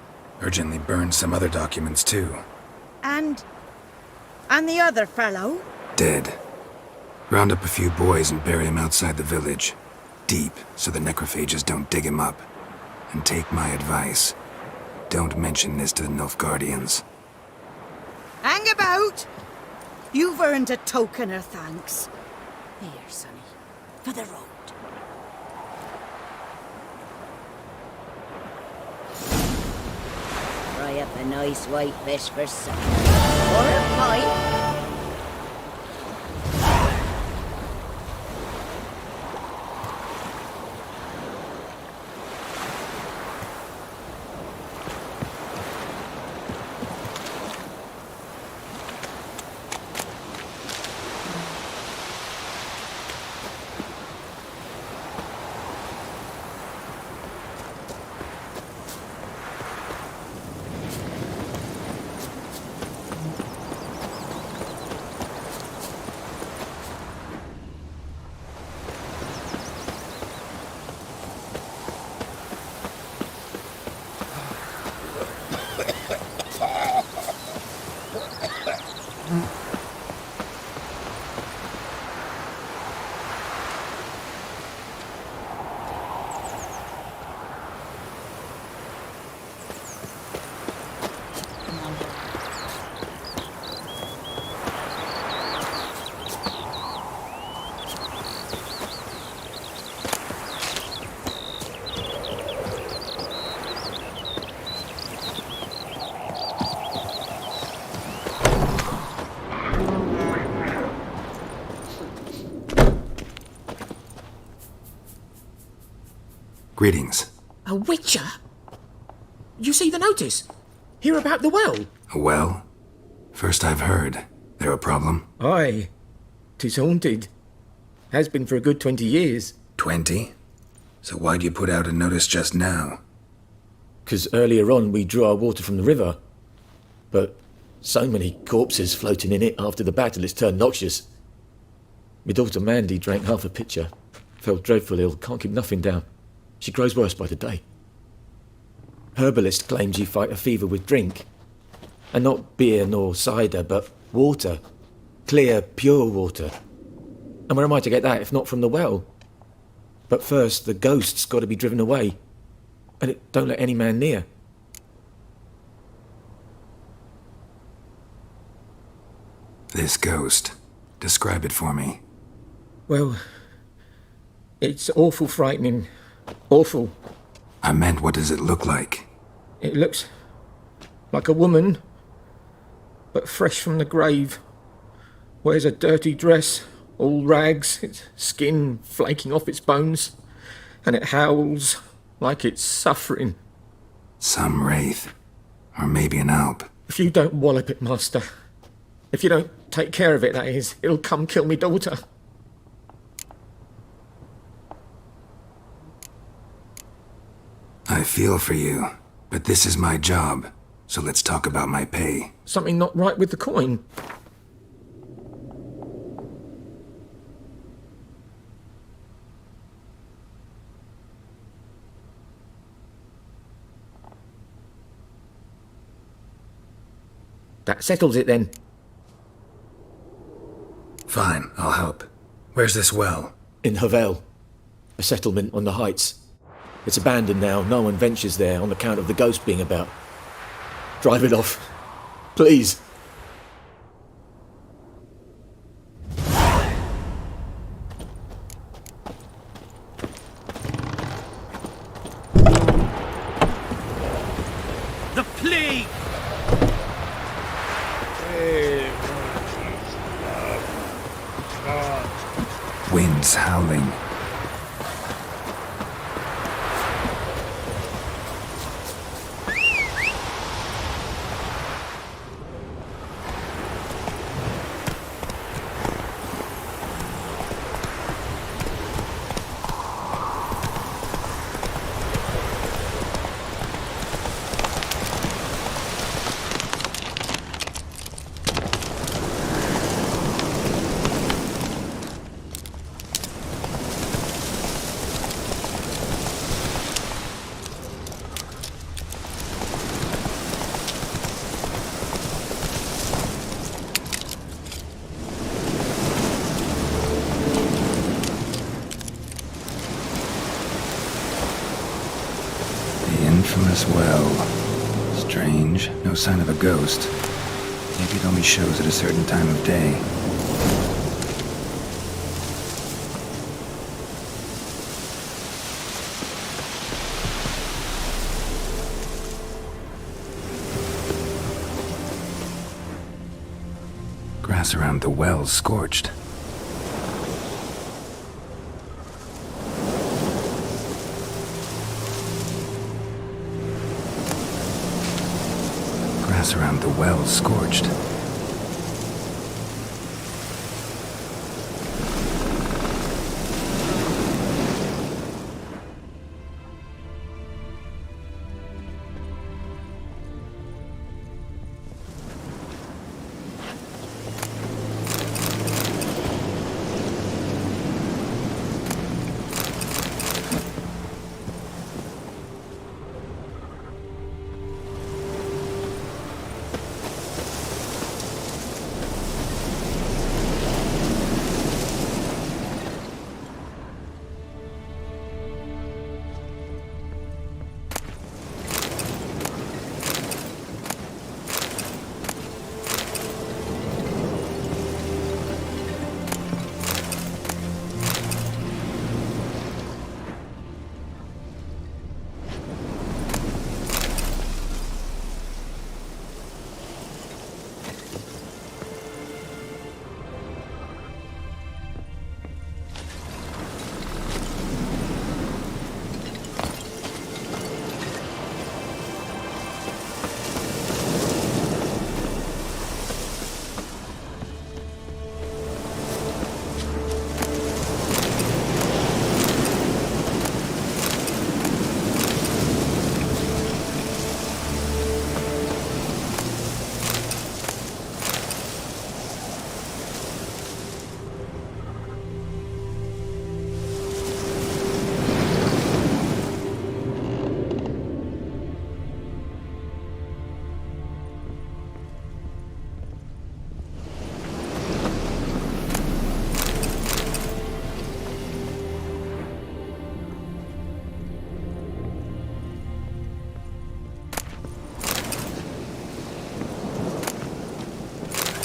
Urgently burned some other documents too. And the other fellow? Dead. Round up a few boys and bury him outside the village. Deep, so the necrophages don't dig him up. And take my advice. Don't mention this to the Nilfgaardians. Hang about! You've earned a token of thanks. Here, sonny, for the road. Fry up a nice white fish for supper. Or a pie. Greetings. A witcher? You see the notice? Hear about the well? A well? First I've heard. There a problem? Aye. 'Tis haunted. Has been for a good 20 years. 20? So why'd you put out a notice just now? 'Cause earlier on we drew our water from the river. But so many corpses floating in it after the battle it's turned noxious. My daughter Mandy drank half a pitcher. Fell dreadful ill, can't keep nothing down. She grows worse by the day. Herbalist claims you fight a fever with drink. And not beer nor cider, but water. Clear, pure water. And where am I to get that if not from the well? But first, the ghost's got to be driven away. And it don't let any man near. This ghost. Describe it for me. Well, it's awful frightening. Awful. I meant, what does it look like? It looks like a woman, but fresh from the grave. Wears a dirty dress, all rags, its skin flaking off its bones, and it howls like it's suffering. Some wraith. Or maybe an alp. If you don't wallop it, Master, if you don't take care of it, that is, it'll come kill me daughter. I feel for you, but this is my job, so let's talk about my pay. Something not right with the coin. That settles it then. Fine, I'll help. Where's this well? In Havel, a settlement on the heights. It's abandoned now. No one ventures there on account of the ghost being about. Drive it off. Please. The plague! Winds howling. infamous well. Strange, no sign of a ghost. Maybe it only shows at a certain time of day. Grass around the well's scorched. Grass around the well's scorched.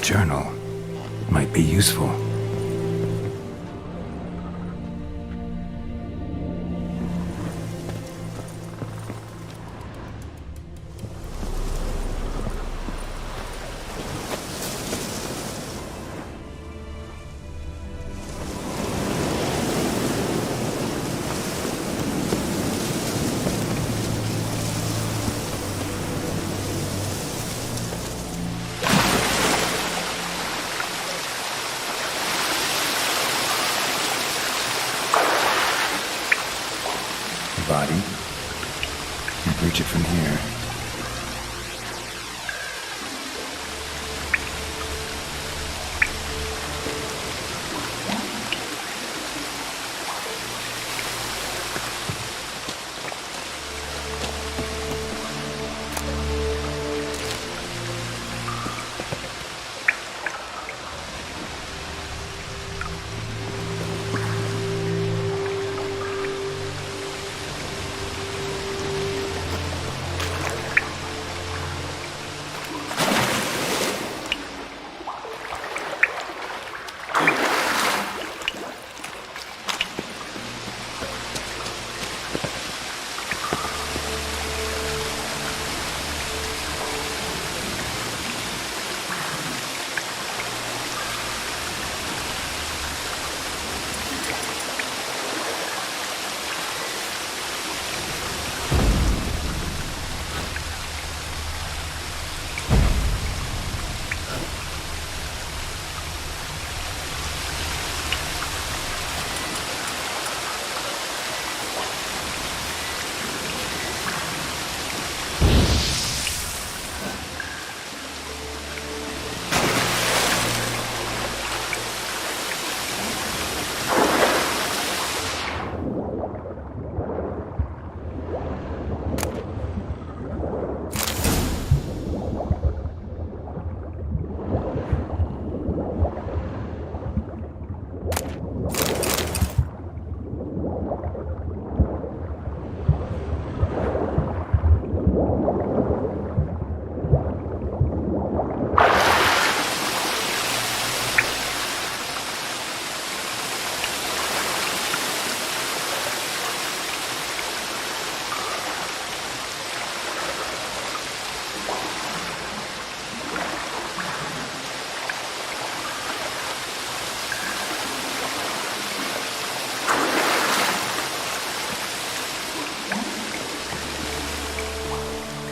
Journal might be useful. Body. Can't reach it from here.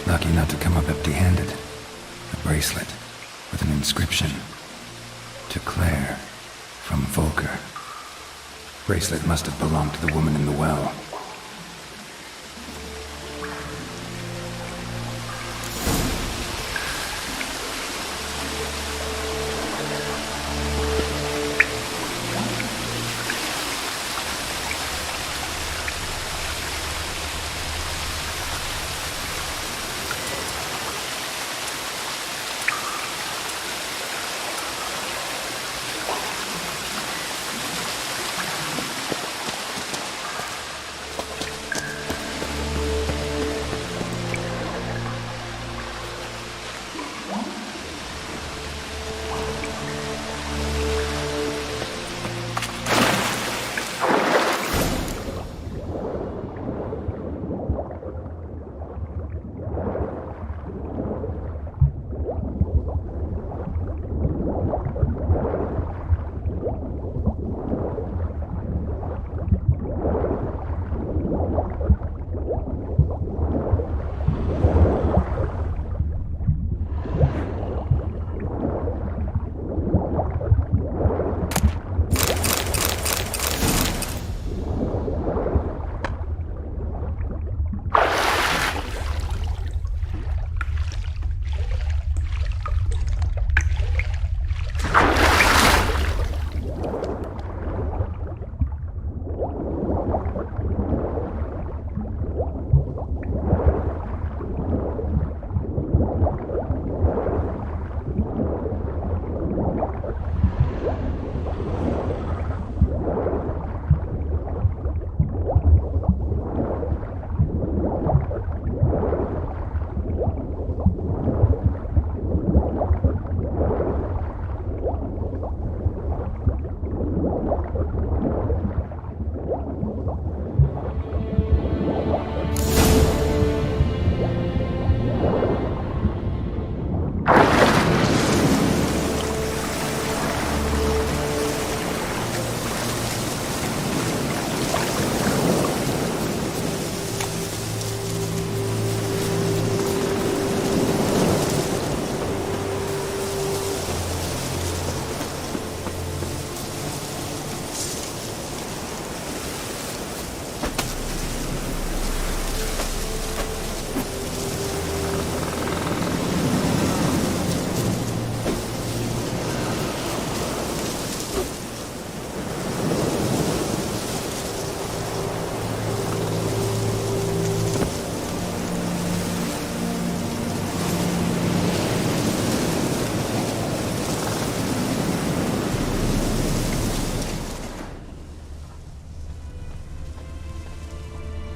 Lucky not to come up empty-handed. A bracelet with an inscription. To Claire, from Volker. Bracelet must have belonged to the woman in the well.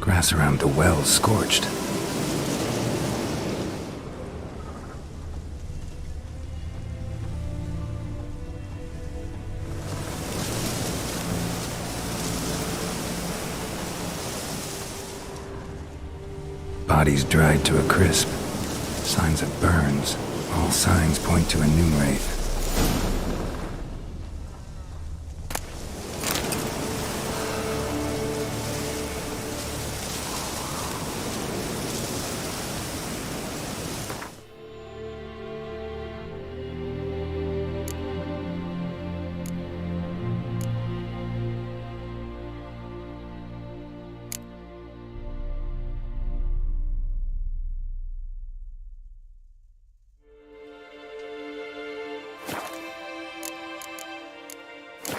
Grass around the well scorched. Bodies dried to a crisp. Signs of burns. All signs point to a new wraith.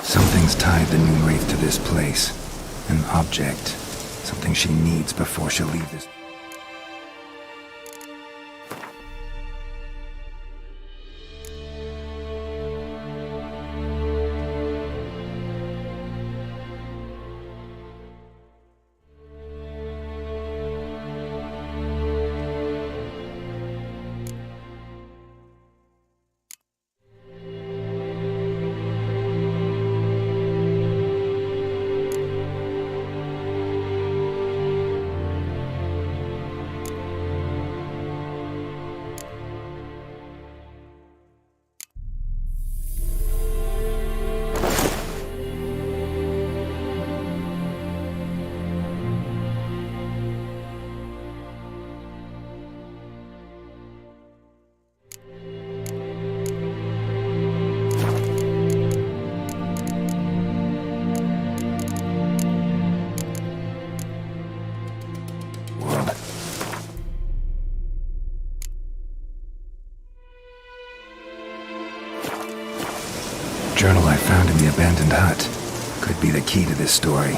Something's tied the new wraith to this place. An object. Something she needs before she'll leave this. journal I found in the abandoned hut could be the key to this story.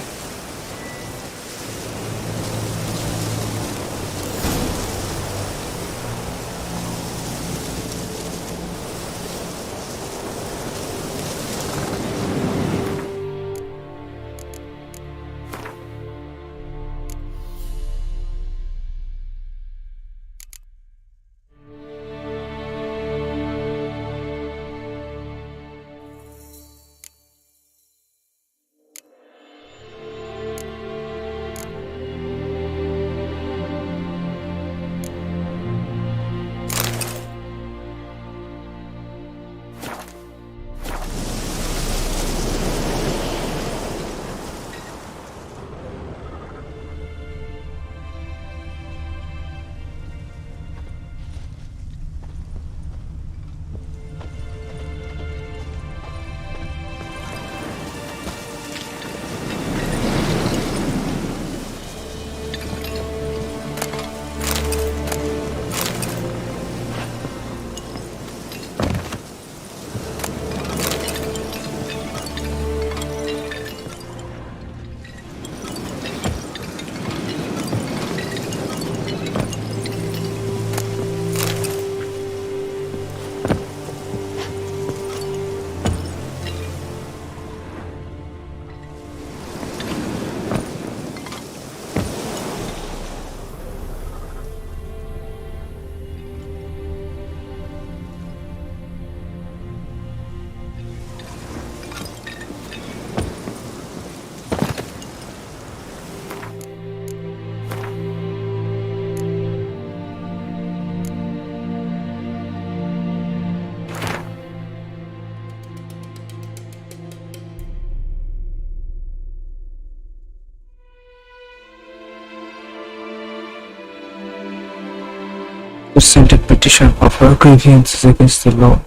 To send a petition of our grievances against the Lord.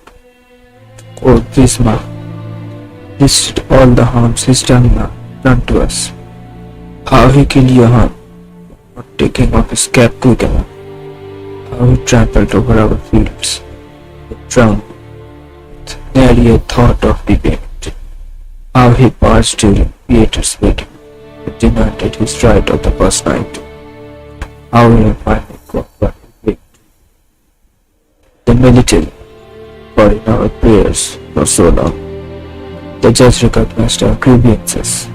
O Visma, listed all the harms he's done to us. How he killed Johann, not taking off his cap quick enough. How he trampled over our fields, drowned with nary a thought of repayment. How he passed during Pieter's wedding, and demanded his right of the first night. How he finally got what he paid. The military, for in our prayers for so long, the judge recognized our grievances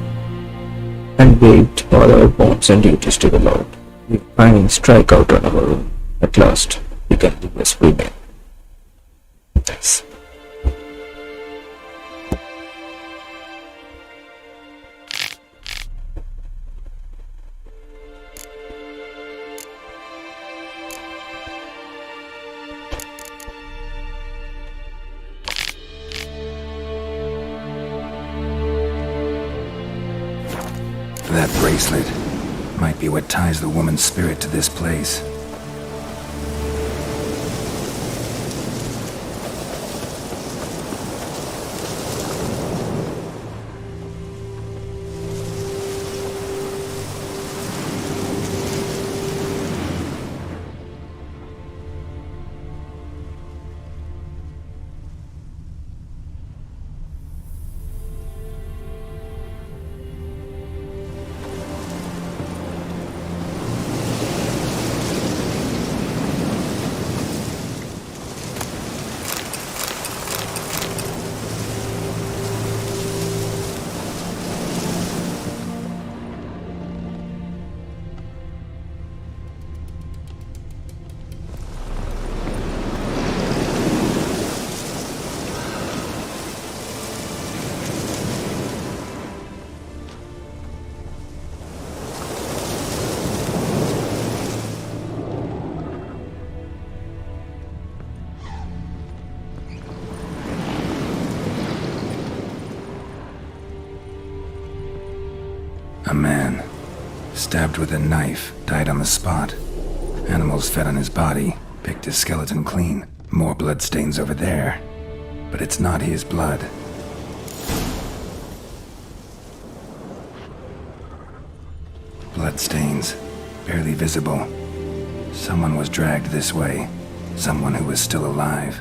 and waived all our bonds and duties to the Lord. We finally strike out on our own. At last, we can live as free men. Thanks. That bracelet might be what ties the woman's spirit to this place. A man, stabbed with a knife, died on the spot. Animals fed on his body, picked his skeleton clean. More bloodstains over there. But it's not his blood. Bloodstains, barely visible. Someone was dragged this way. Someone who was still alive.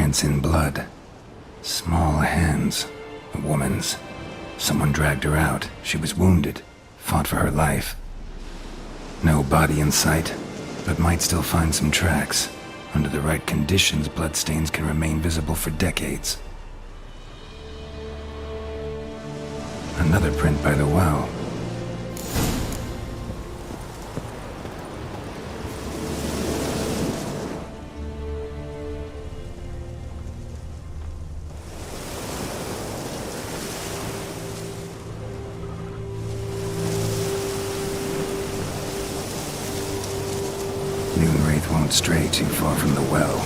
Prints in blood. Small hands. A woman's. Someone dragged her out. She was wounded. Fought for her life. No body in sight, but might still find some tracks. Under the right conditions, bloodstains can remain visible for decades. Another print by the well. Moonwraith won't stray too far from the well.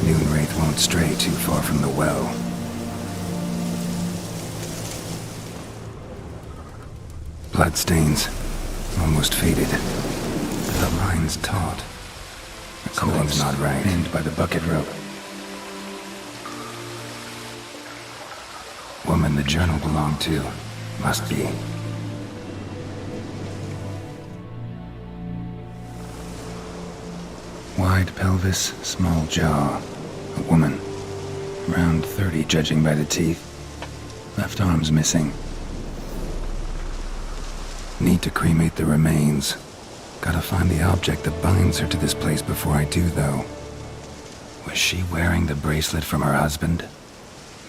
Moonwraith won't stray too far from the well. Bloodstains, almost faded. The line's taut. Something's not right. Pinned by the bucket rope. Woman the journal belonged to. Must be. Wide pelvis, small jaw. A woman. Around 30, judging by the teeth. Left arm's missing. Need to cremate the remains. Gotta find the object that binds her to this place before I do, though. Was she wearing the bracelet from her husband?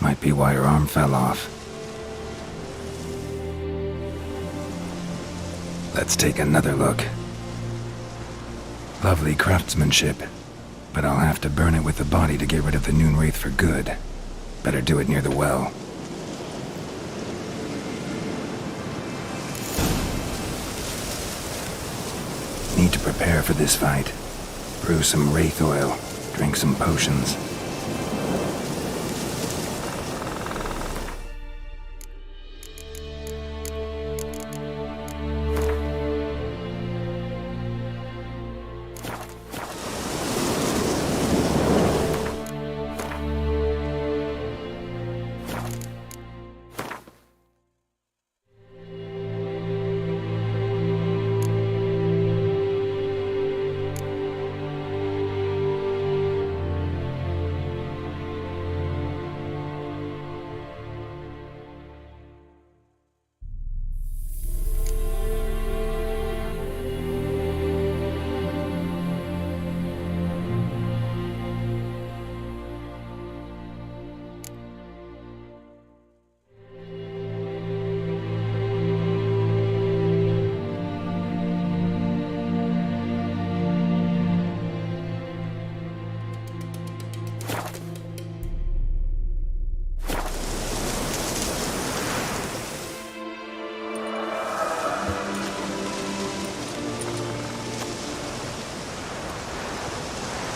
Might be why her arm fell off. Let's take another look. Lovely craftsmanship, but I'll have to burn it with the body to get rid of the Moonwraith for good. Better do it near the well. Need to prepare for this fight. Brew some wraith oil, drink some potions.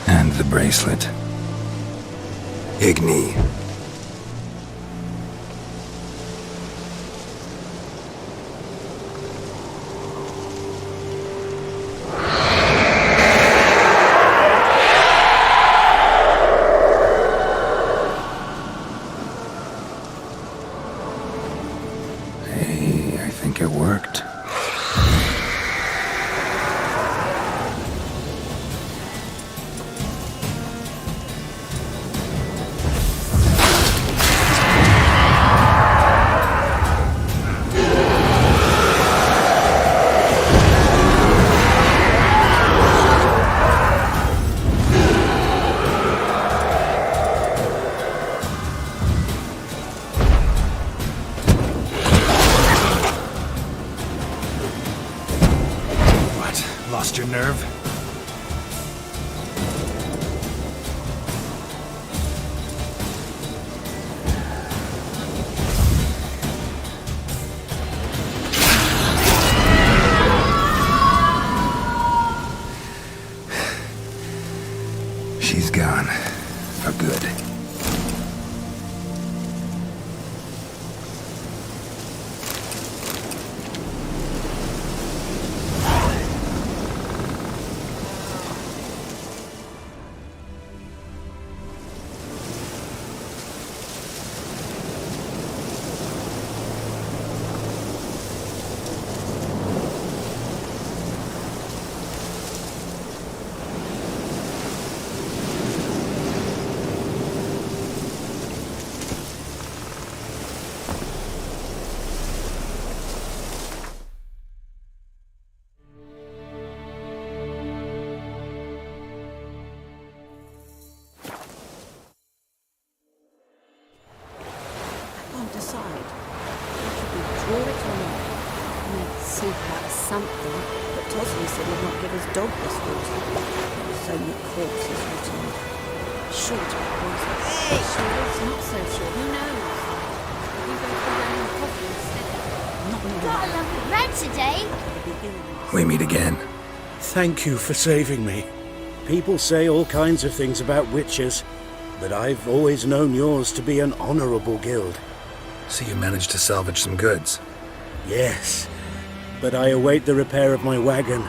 And the bracelet. Igni. Hey, I think it worked. Lost your nerve? She's gone. For good. something, but Tosley said he'd not give his dog this water. So many corpses returned. Short of poison. Hey! Sure, it's not so sure. Who knows? You go for your own coffee instead. Got a lovely red today. We meet again. Thank you for saving me. People say all kinds of things about witches, but I've always known yours to be an honorable guild. So you managed to salvage some goods? Yes, but I await the repair of my wagon.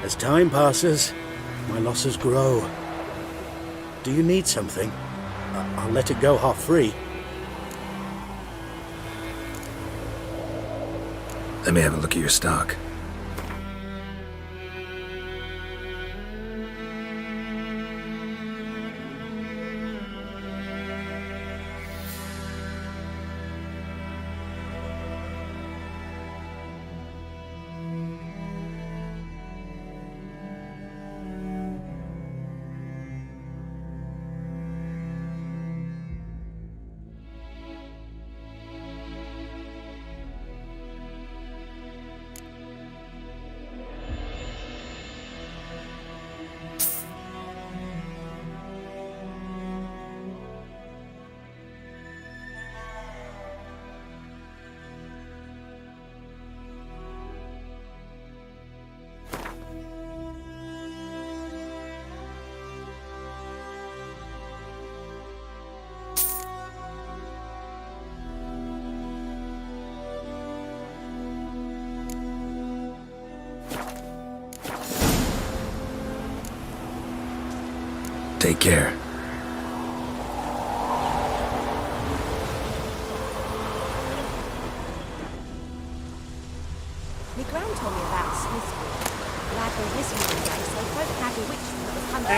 As time passes, my losses grow. Do you need something? I'll let it go half-free. Let me have a look at your stock. Take care. My gran told me about Smithfield. Lad was missing one day, so folk had a witch that was coming.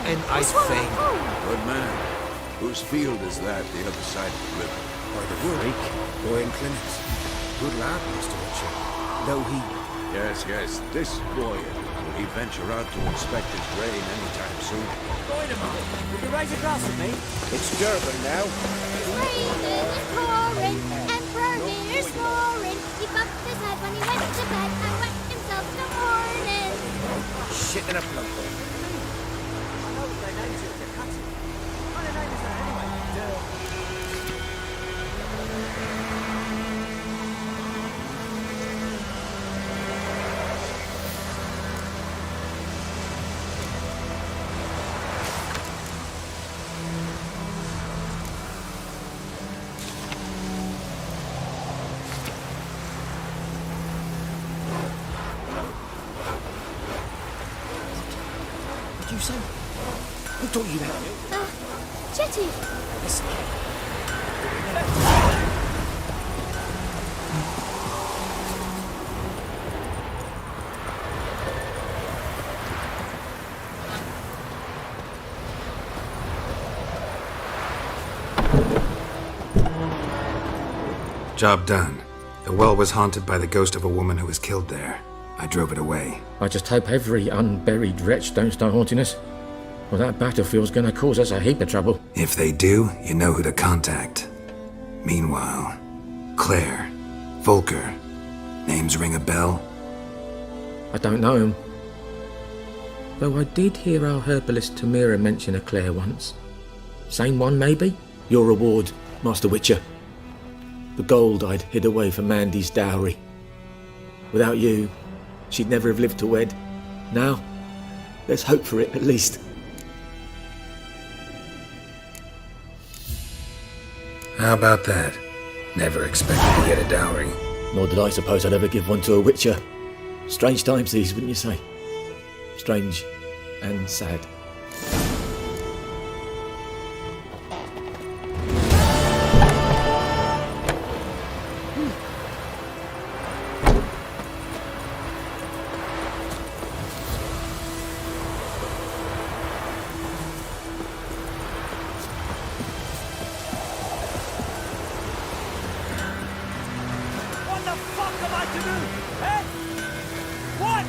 And I think. Good man. Whose field is that the other side of the river? By the freak, boy in clinics. Good lad, Mr. Witcher. Though he... Yes. This boy, will he venture out to inspect his grain anytime soon? Wait a minute. Will you raise a glass with me? It's Durban now. Raining and pouring, Emperor here's roaring. He bumped his head when he went to bed and wet himself in the morning. Shit in a plug. You say? Who taught you that? Jetty. Listen. Job done. The well was haunted by the ghost of a woman who was killed there. I drove it away. I just hope every unburied wretch don't start haunting us. Well, that battlefield's gonna cause us a heap of trouble. If they do, you know who to contact. Meanwhile, Claire, Volker, names ring a bell? I don't know him. Though I did hear our herbalist Tamira mention a Claire once. Same one, maybe? Your reward, Master Witcher. The gold I'd hid away for Mandy's dowry. Without you, she'd never have lived to wed. Now, let's hope for it, at least. How about that? Never expected to get a dowry. Nor did I suppose I'd ever give one to a Witcher. Strange times these, wouldn't you say? Strange and sad. am I to do? Eh? What?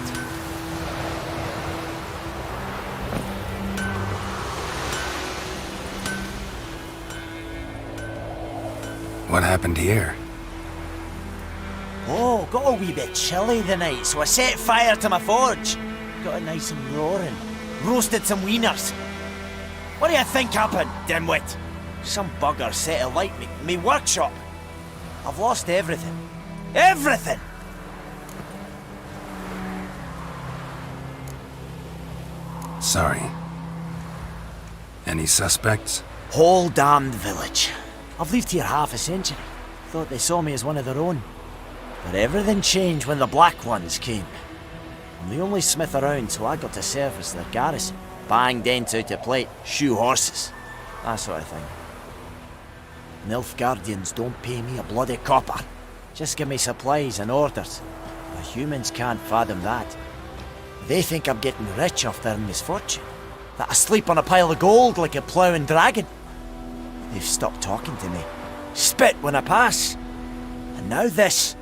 What happened here? Oh, got a wee bit chilly the night, so I set fire to my forge. Got it nice and roaring. Roasted some wieners. What do you think happened, dimwit? Some bugger set alight me workshop. I've lost everything. Everything! Sorry. Any suspects? Whole damned village. I've lived here half a century. Thought they saw me as one of their own. But everything changed when the Black Ones came. I'm the only smith around, so I got to serve as their garrison. Bang dents out of plate, shoe horses. That sort of thing. Nilfgaardians don't pay me a bloody copper. Just give me supplies and orders. The humans can't fathom that. They think I'm getting rich off their misfortune. That I sleep on a pile of gold like a ploughing dragon. They've stopped talking to me. Spit when I pass. And now this.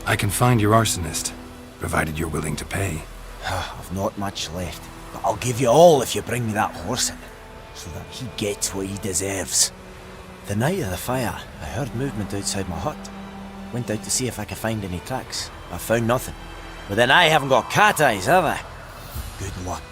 I can find your arsonist, provided you're willing to pay. I've not much left, but I'll give you all if you bring me that horse in, so that he gets what he deserves. The night of the fire, I heard movement outside my hut. Went out to see if I could find any tracks. I found nothing. But then I haven't got cat eyes, have I? Good luck.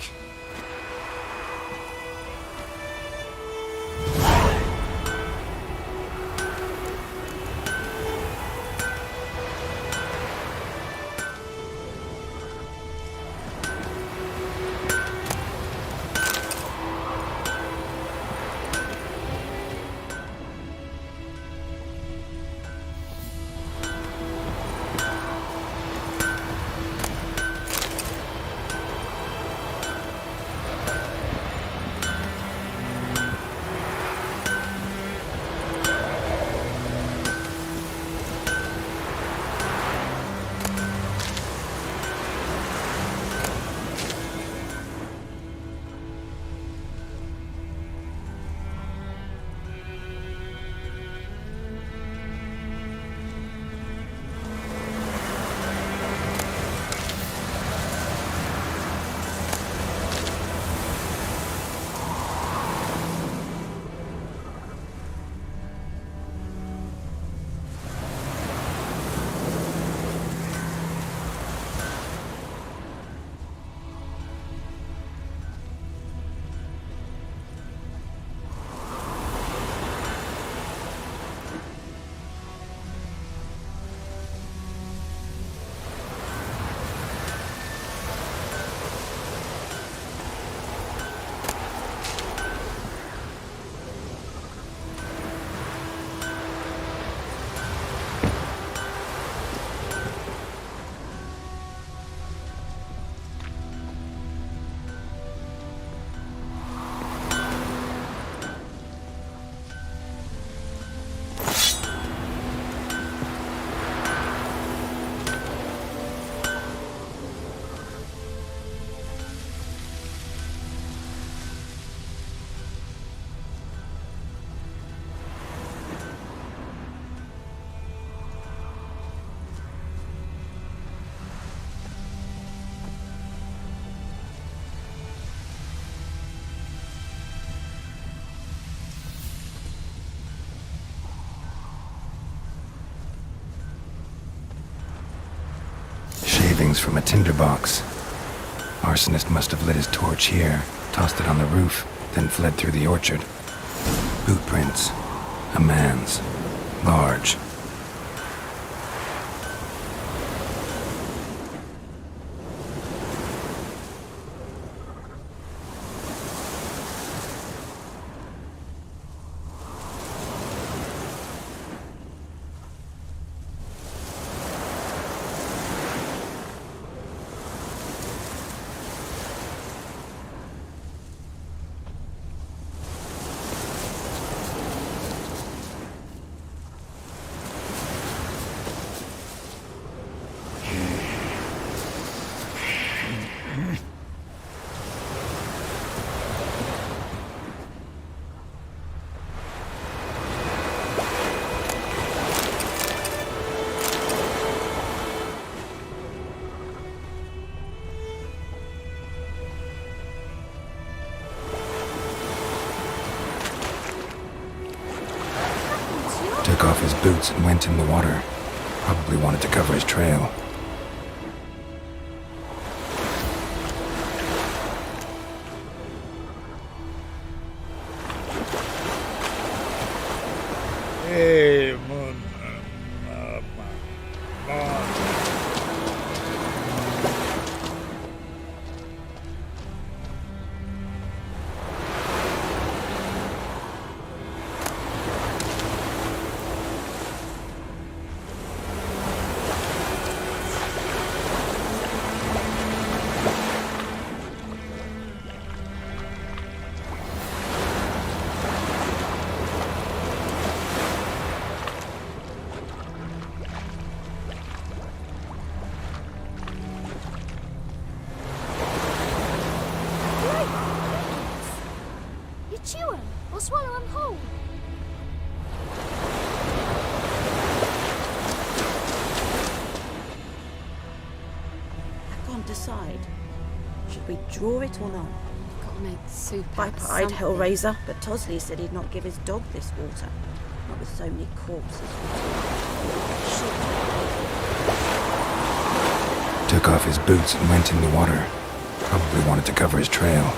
Shavings from a tinderbox. Arsonist must have lit his torch here, tossed it on the roof, then fled through the orchard. Boot prints. A man's. Large. off his boots and went in the water. Probably wanted to cover his trail. Hey, You chew 'em or swallow 'em whole. I can't decide. Should we draw it or not? We've got to make soup I out of pied something. Hellraiser, but Tosley said he'd not give his dog this water. Not with so many corpses. Took off his boots and went in the water. Probably wanted to cover his trail.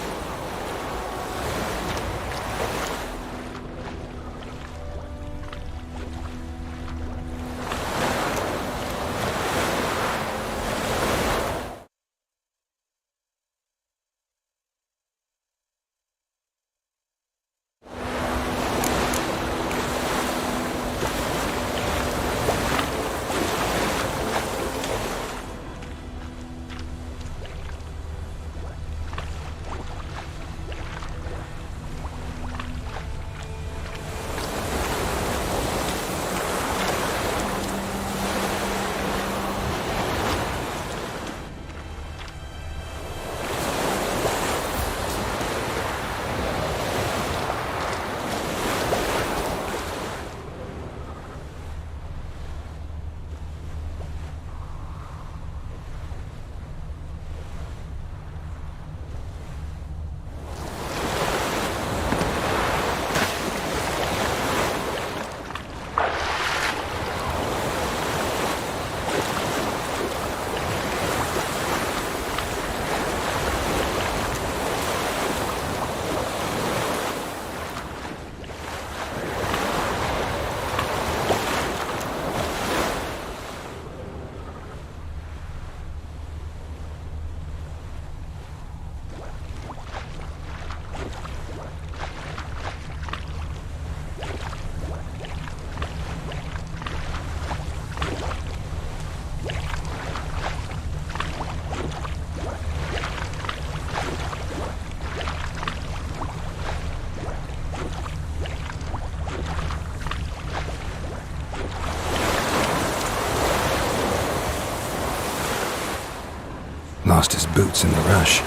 Lost his boots in the rush.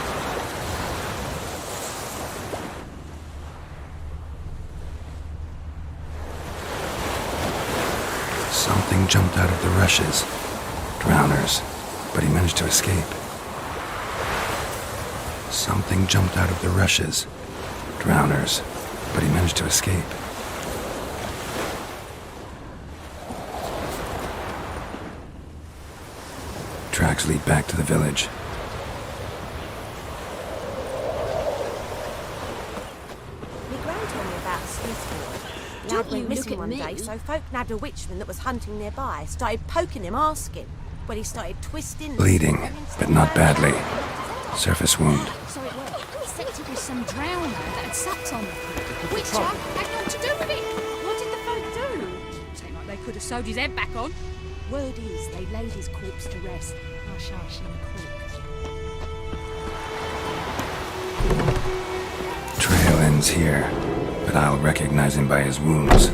Something jumped out of the rushes. Drowners, but he managed to escape. Something jumped out of the rushes. Drowners, but he managed to escape. Tracks lead back to the village. My gran told me about a Smithfield. Lad you went missing look at one me. day, so folk nabbed a witchman that was hunting nearby. Started poking him, asking. Well, he started twisting. Bleeding, but not badly. Surface wound. So it worked. He said it was some drowner that had sucked on them. Witcher had nothing to do with it. What did the folk do? Seemed like they could have sewed his head back on. Word is they laid his corpse to rest. Hush hush in the creek. Trail ends here, but I'll recognize him by his wounds.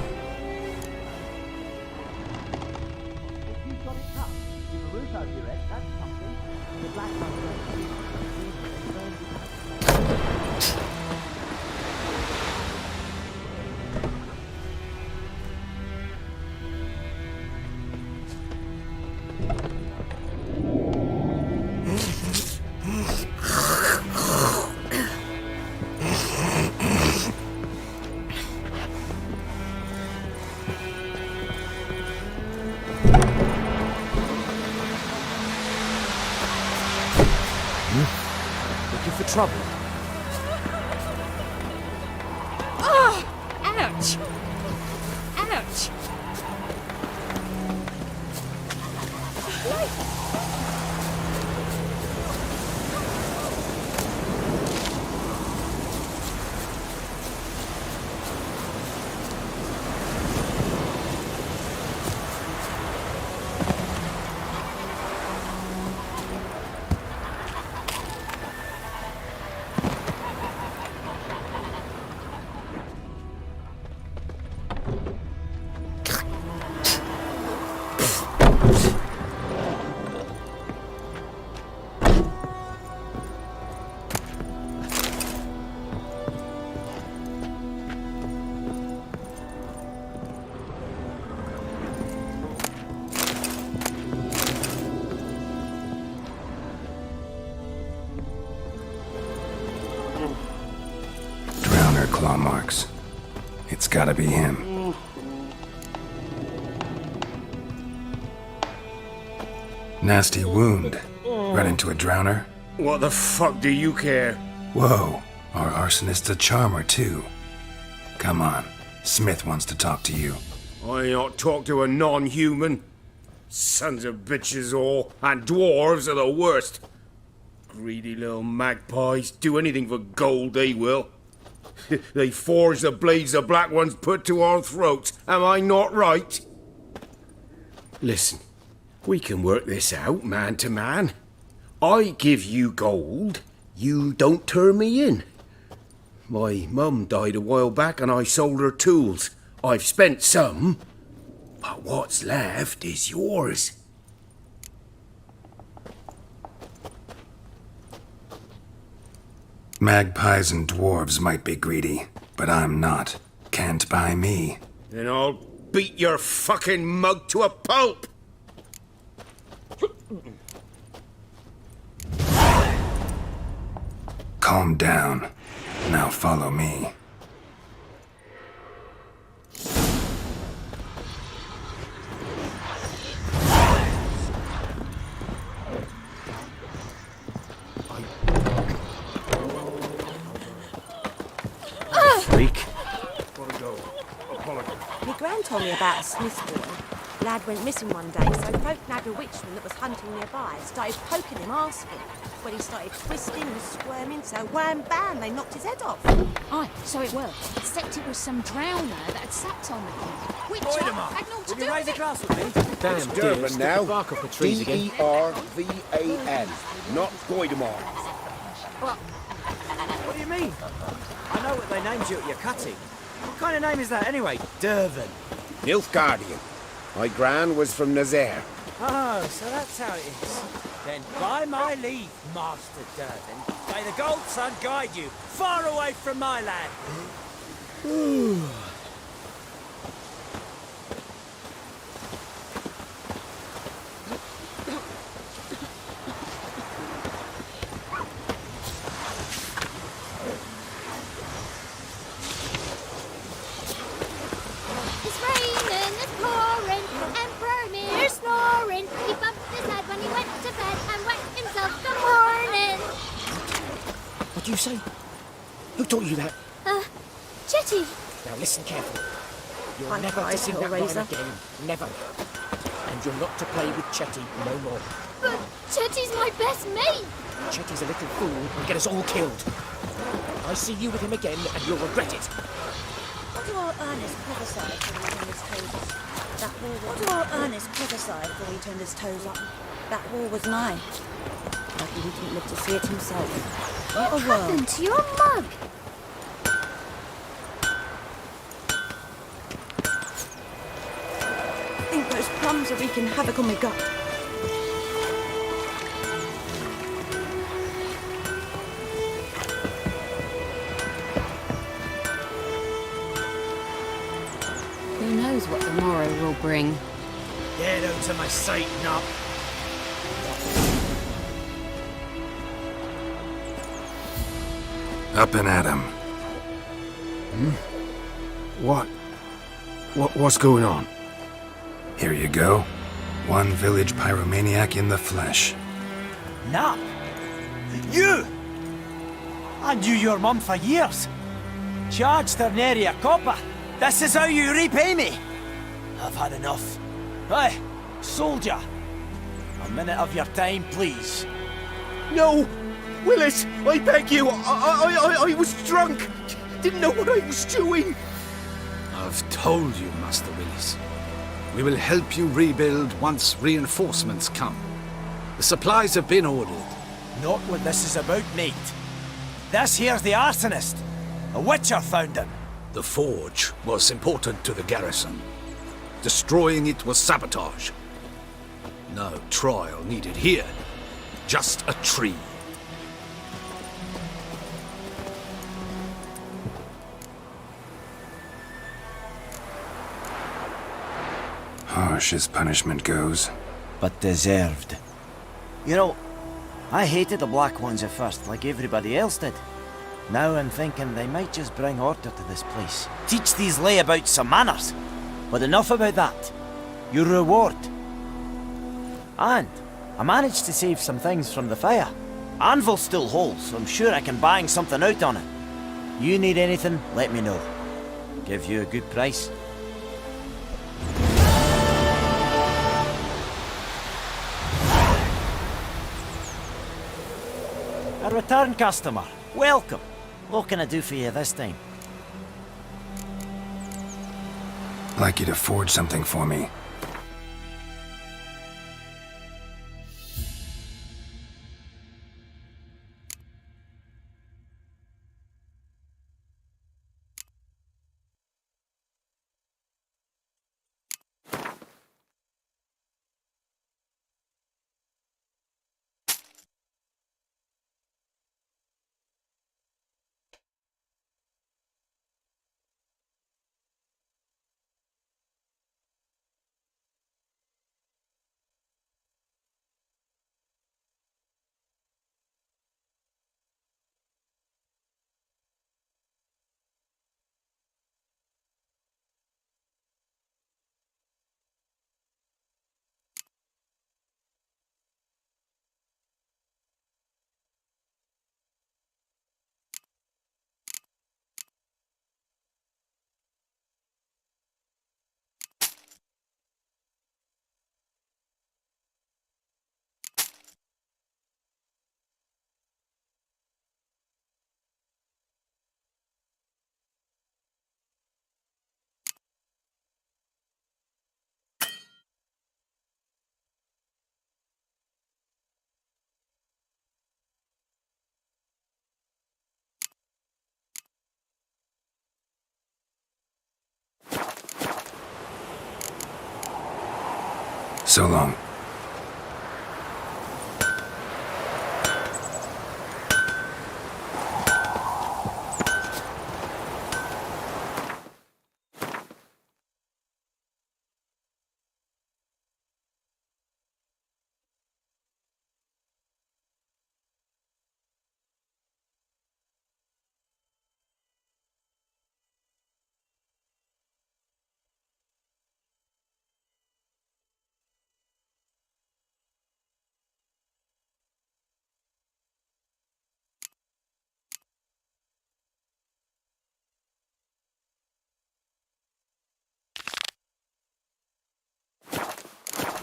Looking for trouble? Oh! Ouch! Ouch! Drowner claw marks. It's gotta be him. Nasty wound. Run into a drowner? What the fuck do you care? Whoa, our arsonist's a charmer too. Come on, Smith wants to talk to you. I not talk to a non-human. Sons of bitches all, and dwarves are the worst. Greedy little magpies, do anything for gold they will. They forge the blades the black ones put to our throats, am I not right? Listen, we can work this out man to man. I give you gold, you don't turn me in. My mum died a while back and I sold her tools. I've spent some, but what's left is yours. Magpies and dwarves might be greedy, but I'm not. Can't buy me. Then I'll beat your fucking mug to a pulp! Calm down. Now follow me. Freak. My gran told me about a Smith boy. Lad went missing one day, so folk nabbed a witchman that was hunting nearby. Started poking him, asking. When he started twisting and squirming, so wham bam, they knocked his head off. Aye, so it was. Except it was some drowner that had sapped on me. Which had naught to Will do you raise with a it. glass with me? Damn, It's dear, Durban stick now. the bark off the trees again. D-E-R-V-A-N, not Goidemar. What do you mean? I know what they named you at your cutting. What kind of name is that anyway? Durban. Nilfgaardian. My gran was from Nazaire. Oh, so that's how it is. Then by my leave, Master Durban, may the Gold Sun guide you far away from my land. It's raining, it's pouring, Emperor near snoring. He bumped his head when he went to bed and wet himself the morning. What do you say? Who taught you that? Chetty. Now listen carefully. You're High never to five, sing little that rhyme razor. again. Never. And you're not to play with Chetty no more. But Chetty's my best mate. Chetty's a little fool and get us all killed. I see you with him again and you'll regret it. What do our Ernest prophesy before he turned his toes up? That war. What do our Ernest prophesy before he turned his toes up? That war was nigh. But he didn't live to see it himself. What a What world. happened to your mug? I think those plums are wreaking havoc on my gut. Who knows what the morrow will bring? Get out to my sight, up. Up and at him. What's going on? Here you go. One village pyromaniac in the flesh. Nap. You! I knew your mum for years. Charged her nary a copper. This is how you repay me. I've had enough. Hey, soldier. A minute of your time, please. No! Willis, I beg you, I was drunk. Didn't know what I was doing. I've told you, Master Willis. We will help you rebuild once reinforcements come. The supplies have been ordered. Not what this is about, mate. This here's the arsonist. A witcher found him. The forge was important to the garrison. Destroying it was sabotage. No trial needed here. Just a tree. Harsh as punishment goes. But deserved. You know, I hated the Black Ones at first, like everybody else did. Now I'm thinking they might just bring order to this place. Teach these layabouts some manners. But enough about that. Your reward. And I managed to save some things from the fire. Anvil still holds, so I'm sure I can bang something out on it. You need anything, let me know. Give you a good price. A return customer. Welcome. What can I do for you this time? Like you to forge something for me. So long.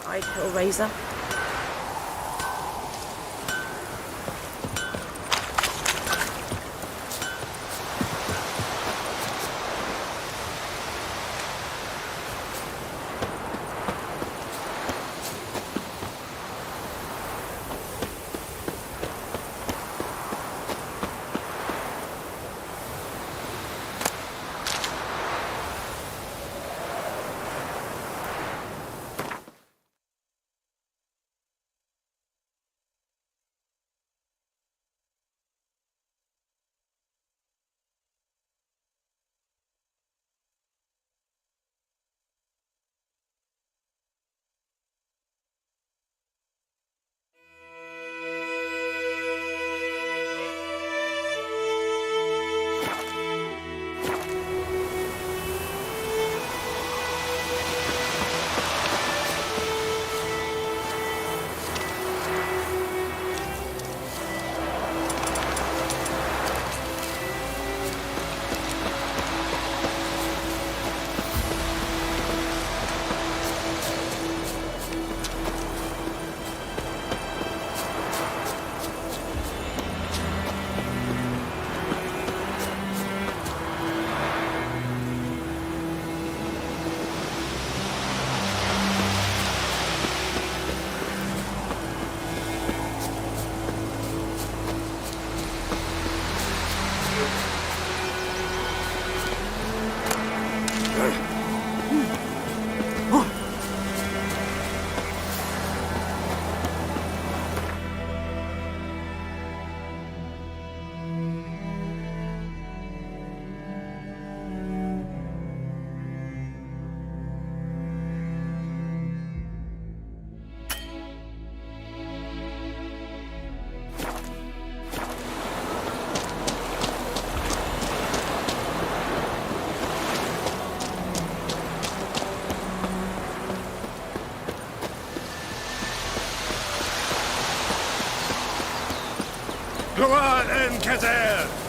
Right, Hellraiser. Gloire en Kazer!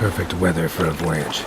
Perfect weather for a voyage.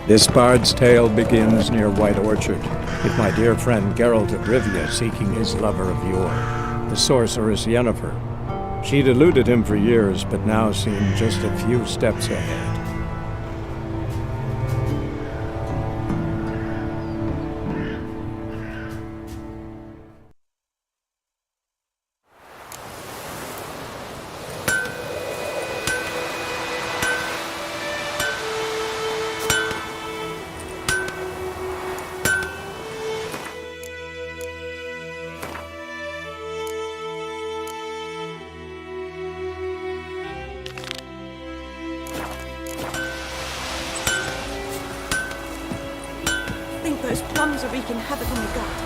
This bard's tale begins near White Orchard, with my dear friend Gerarlt of Rivia seeking his lover of yore, the sorceress Yennefer. She'd eluded him for years, but now seemed just a few steps ahead. Those plums are wreaking havoc on the gut.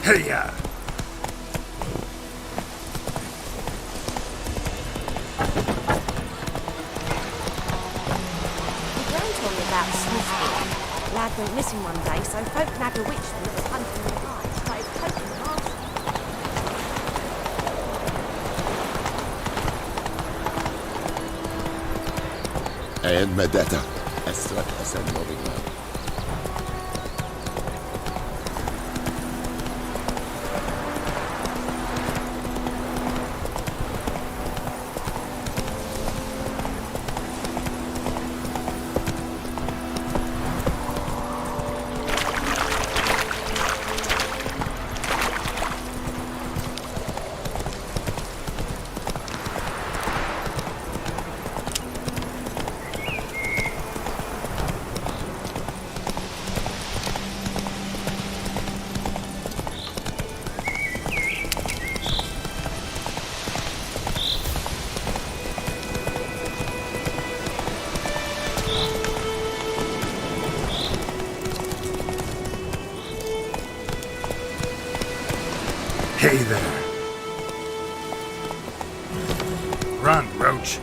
Hey-ya! Lad went missing one day, so folk nabbed a witch that was hunting the guy. Started poking the master. And Medetta, Estra as a loving man. Hey there. Run, Roach.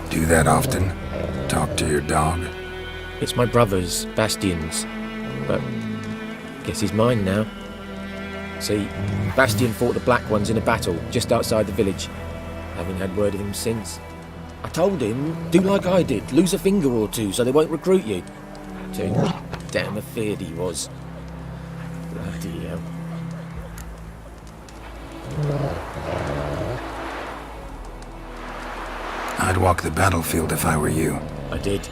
Do that often? Talk to your dog? It's my brother's, Bastian's, but guess he's mine now. See, Bastian fought the Black Ones in a battle just outside the village. Haven't had word of him since. I told him, do like I did, lose a finger or two so they won't recruit you. Too damn afeard he was. Bloody hell. I'd walk the battlefield if I were you. I did.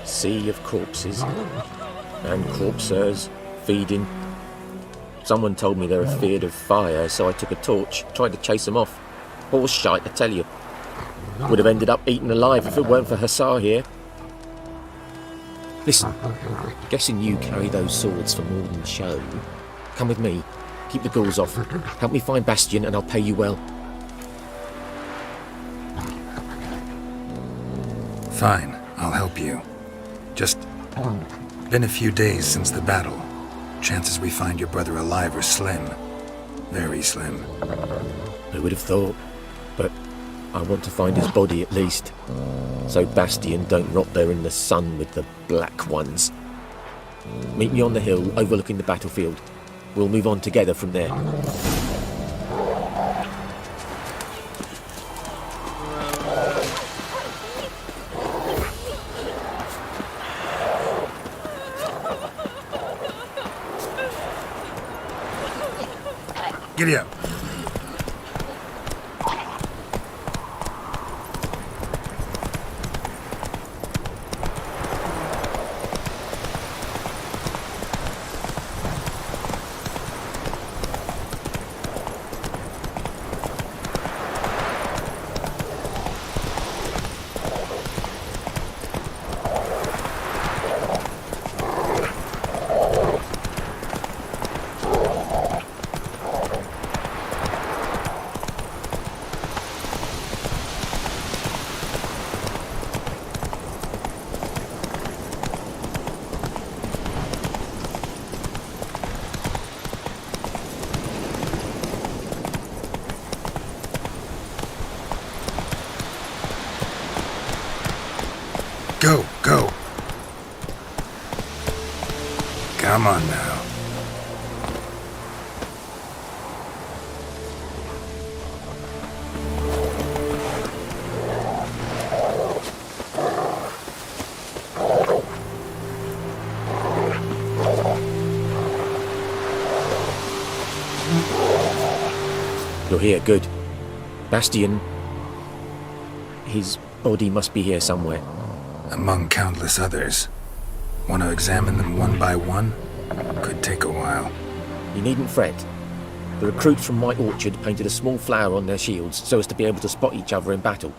Sea of corpses. And corpsers feeding. Someone told me they were feared of fire, so I took a torch, tried to chase them off. Horse shite, I tell you. Would have ended up eaten alive if it weren't for Hussar here. Listen, guessing you carry those swords for more than show. Come with me. Keep the ghouls off. Help me find Bastion and I'll pay you well. Fine, I'll help you. Just been a few days since the battle. Chances we find your brother alive are slim. Very slim. Who would have thought? But I want to find his body at least. So Bastion don't rot there in the sun with the Black Ones. Meet me on the hill overlooking the battlefield. We'll move on together from there. Giddy up. Go, go. Come on now. You're here, good. Bastion... his body must be here somewhere. Among countless others. Want to examine them one by one? Could take a while. You needn't fret. The recruits from White Orchard painted a small flower on their shields so as to be able to spot each other in battle.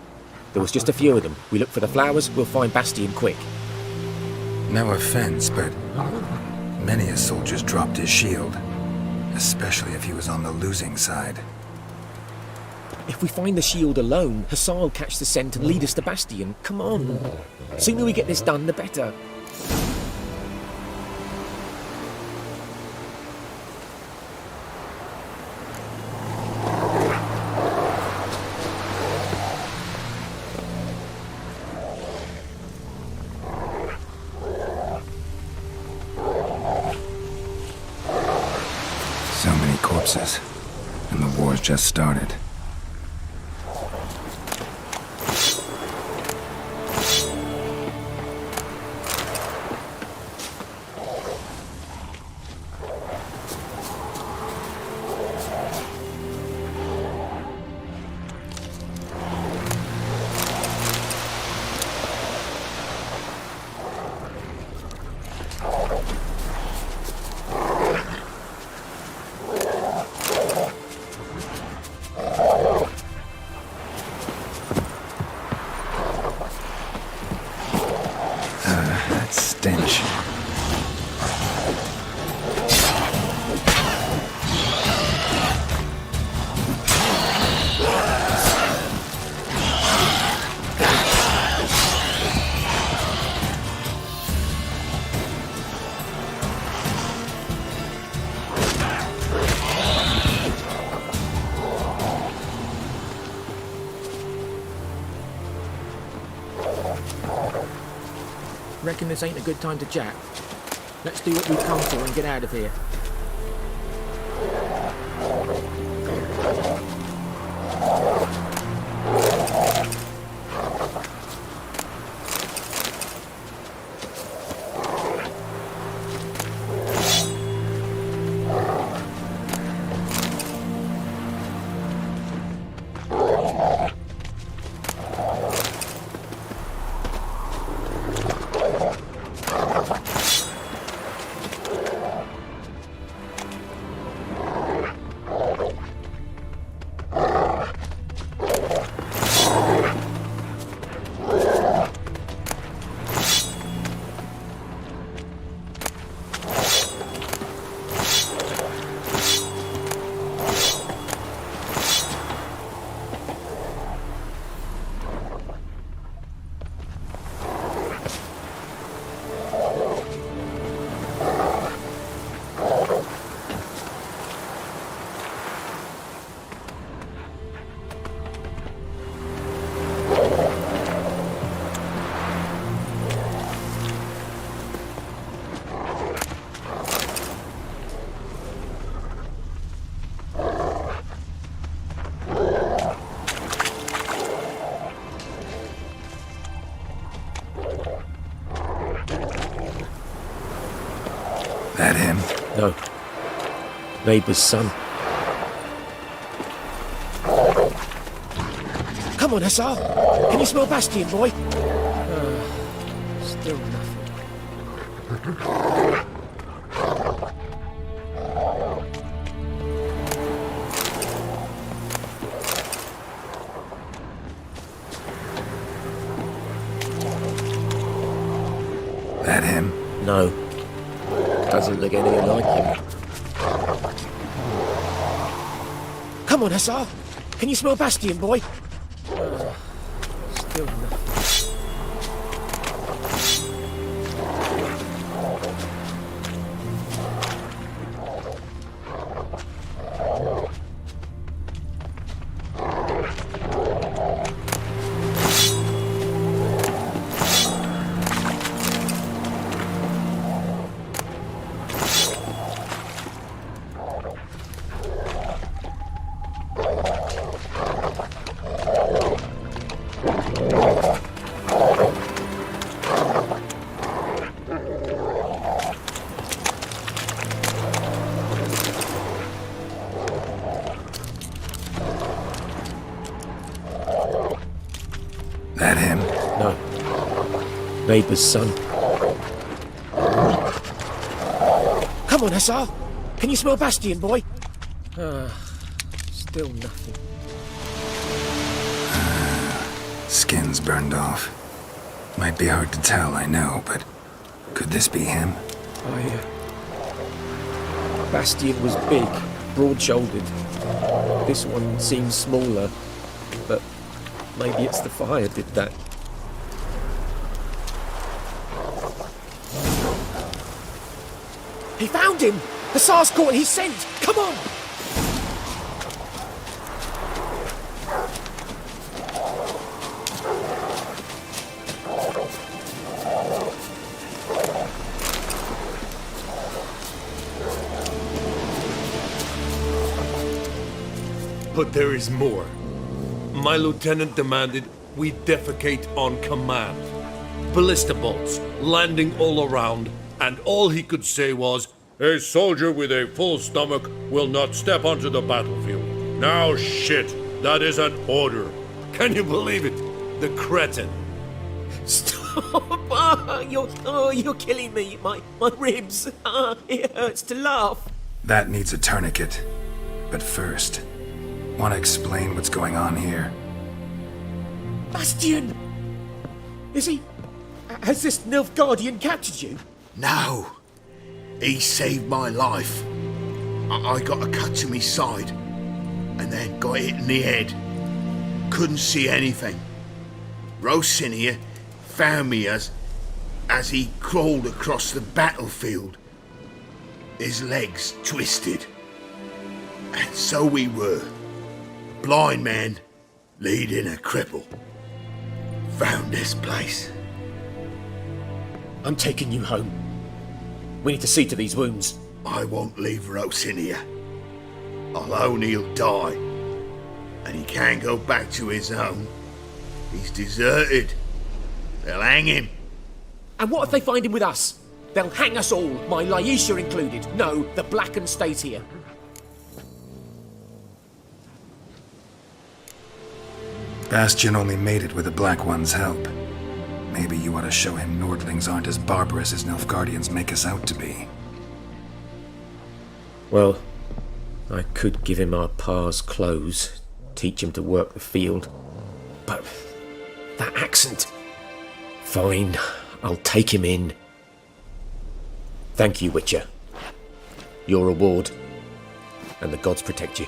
There was just a few of them. We look for the flowers, we'll find Bastion quick. No offense, but many a soldier's dropped his shield. Especially if he was on the losing side. If we find the shield alone, Hussar will catch the scent and lead us to Bastion. Come on. Sooner we get this done, the better. So many corpses. And the war's just started. That stench. Reckon this ain't a good time to chat. Let's do what we've come for and get out of here. That him? No. Neighbour's son. Come on, Hussar. Can you smell Bastion, boy? Still nothing. That him? No. Doesn't look anything like him. Come on, Hussar. Can you smell Bastion, boy? Still nothing. That him? No. Neighbour's son. Come on, Hussar. Can you smell Bastion, boy? Still nothing. Skin's burned off. Might be hard to tell, I know, but could this be him? Bastion was big, broad-shouldered. This one seems smaller, but maybe it's the fire did that. He found him! Hussar's caught his scent! Come on! But there is more. My lieutenant demanded we defecate on command. Ballista bolts, landing all around, and all he could say was, "A soldier with a full stomach will not step onto the battlefield." Now shit, that is an order. Can you believe it? The cretin. Stop! You're killing me. My ribs. It hurts to laugh. That needs a tourniquet. But first, want to explain what's going on here? Bastion! Is he... Has this Nilfgaardian captured you? No. He saved my life. I got a cut to my side, and then got hit in the head. Couldn't see anything. Rosinia found me as he crawled across the battlefield. His legs twisted. And so we were. Blind man leading a cripple. Found this place. I'm taking you home. We need to see to these wounds. I won't leave Rosinia. Alone he'll die. And he can't go back to his home. He's deserted. They'll hang him. And what if they find him with us? They'll hang us all, my Laisha included. No, the Blacken stays here. Bastion only made it with the Black One's help. Maybe you ought to show him Nordlings aren't as barbarous as Nilfgaardians make us out to be. Well, I could give him our pa's clothes, teach him to work the field. But that accent... Fine, I'll take him in. Thank you, Witcher. Your reward, and the gods protect you.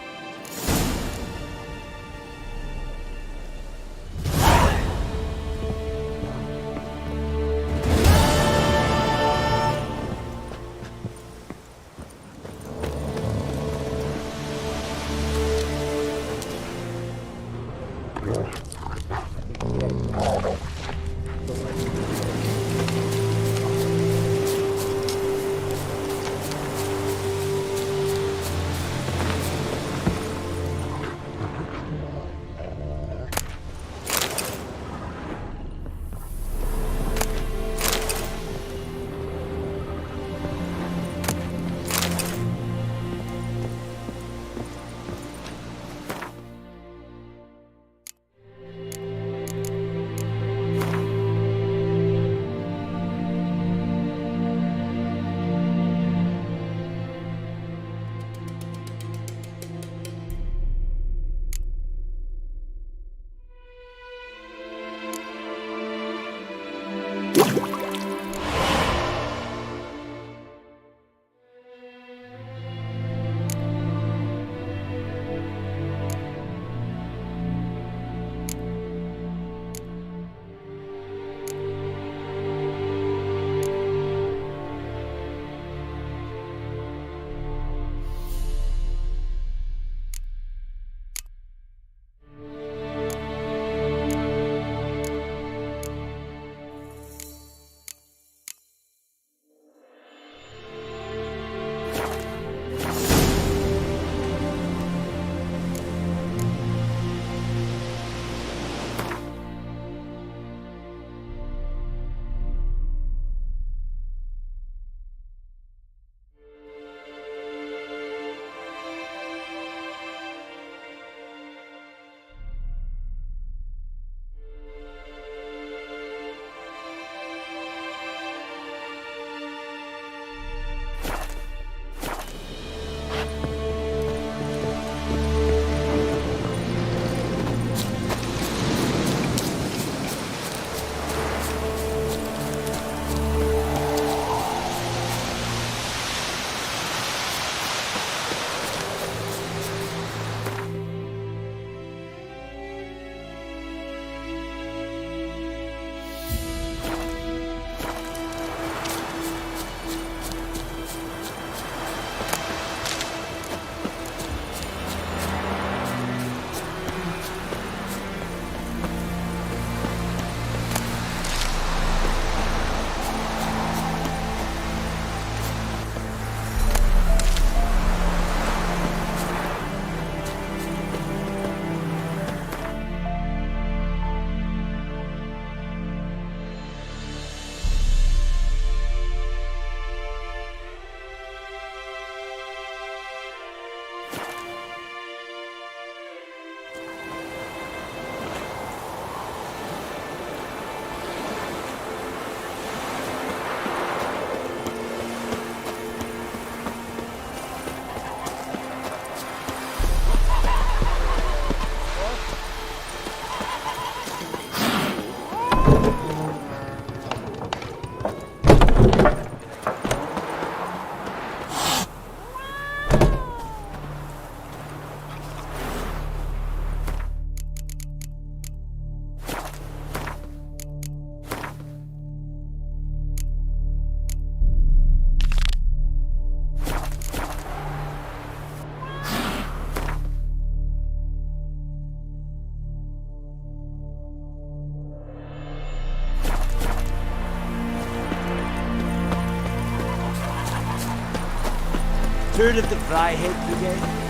Heard of the Vryhead Brigade?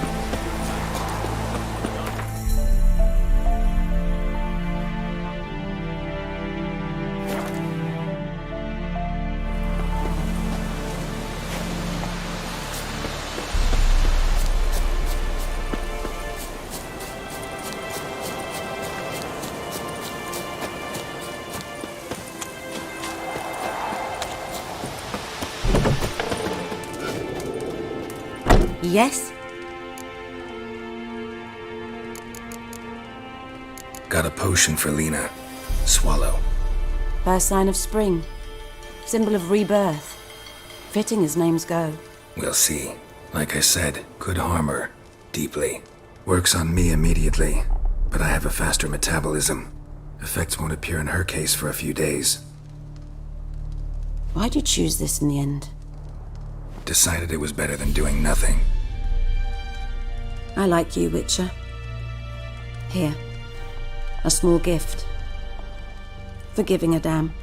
Yes? Got a potion for Lena. Swallow. First sign of spring. Symbol of rebirth. Fitting as names go. We'll see. Like I said, could harm her. Deeply. Works on me immediately, but I have a faster metabolism. Effects won't appear in her case for a few days. Why'd you choose this in the end? Decided it was better than doing nothing. I like you, Witcher. Here. A small gift. For giving a damn.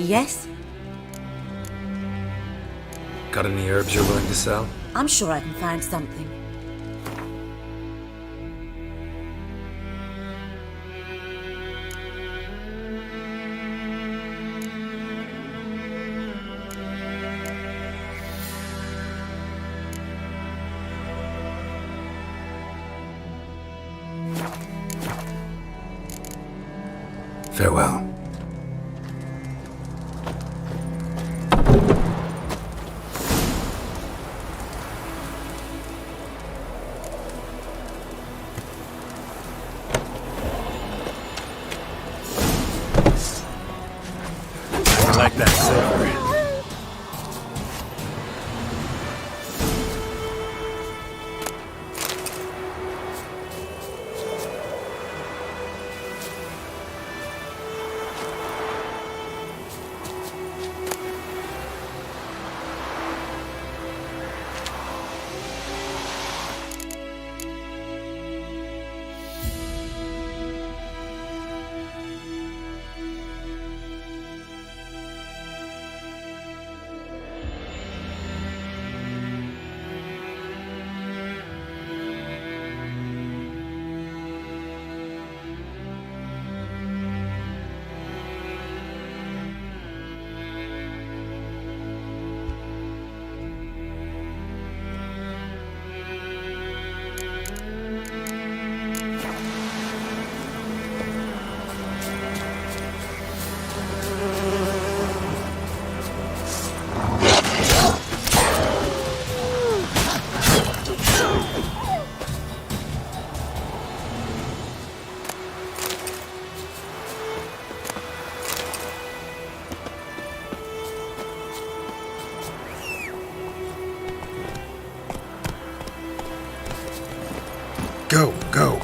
Yes? Got any herbs you're willing to sell? I'm sure I can find something. Farewell. I like that silver. Go, go.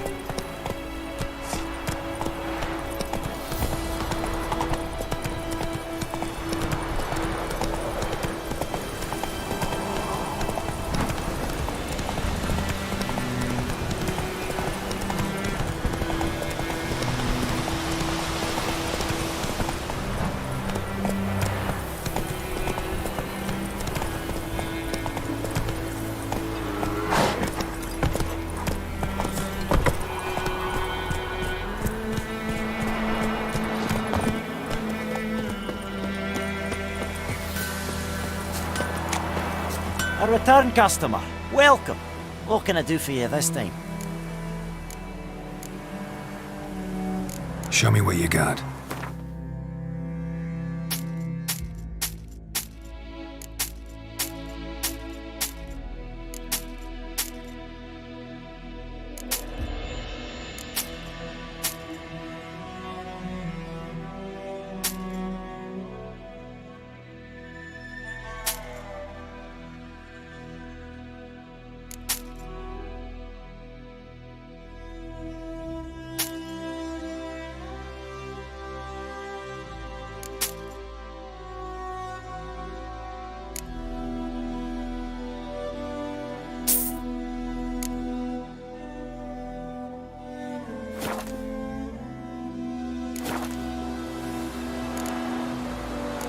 A return customer. Welcome. What can I do for you this time? Show me what you got.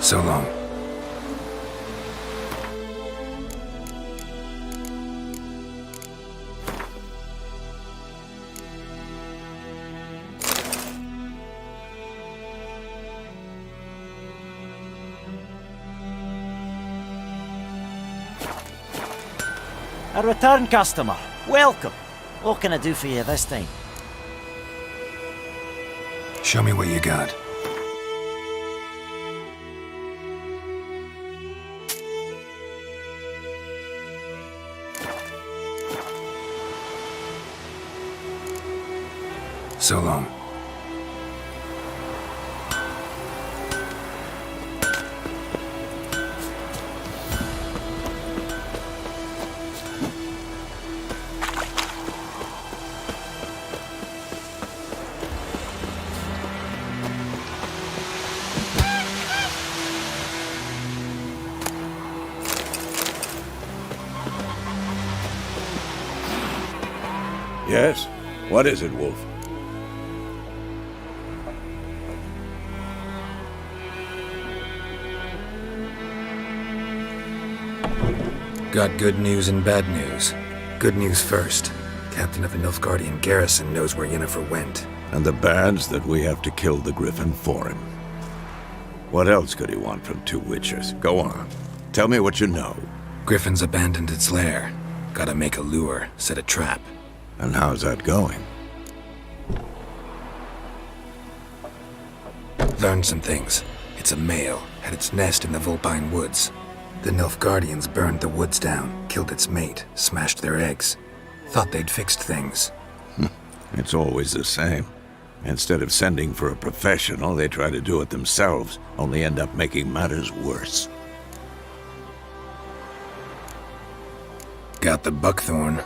So long. A return customer. Welcome. What can I do for you this time? Show me what you got. So long. Yes? What is it, Wolf? Got good news and bad news. Good news first. Captain of the Nilfgaardian garrison knows where Yennefer went. And the bad's that we have to kill the Griffin for him. What else could he want from two Witchers? Go on. Tell me what you know. Griffin's abandoned its lair. Gotta make a lure, set a trap. And how's that going? Learned some things. It's a male, had its nest in the Vulpine Woods. The Nilfgaardians burned the woods down, killed its mate, smashed their eggs. Thought they'd fixed things. It's always the same. Instead of sending for a professional, they try to do it themselves, only end up making matters worse. Got the buckthorn.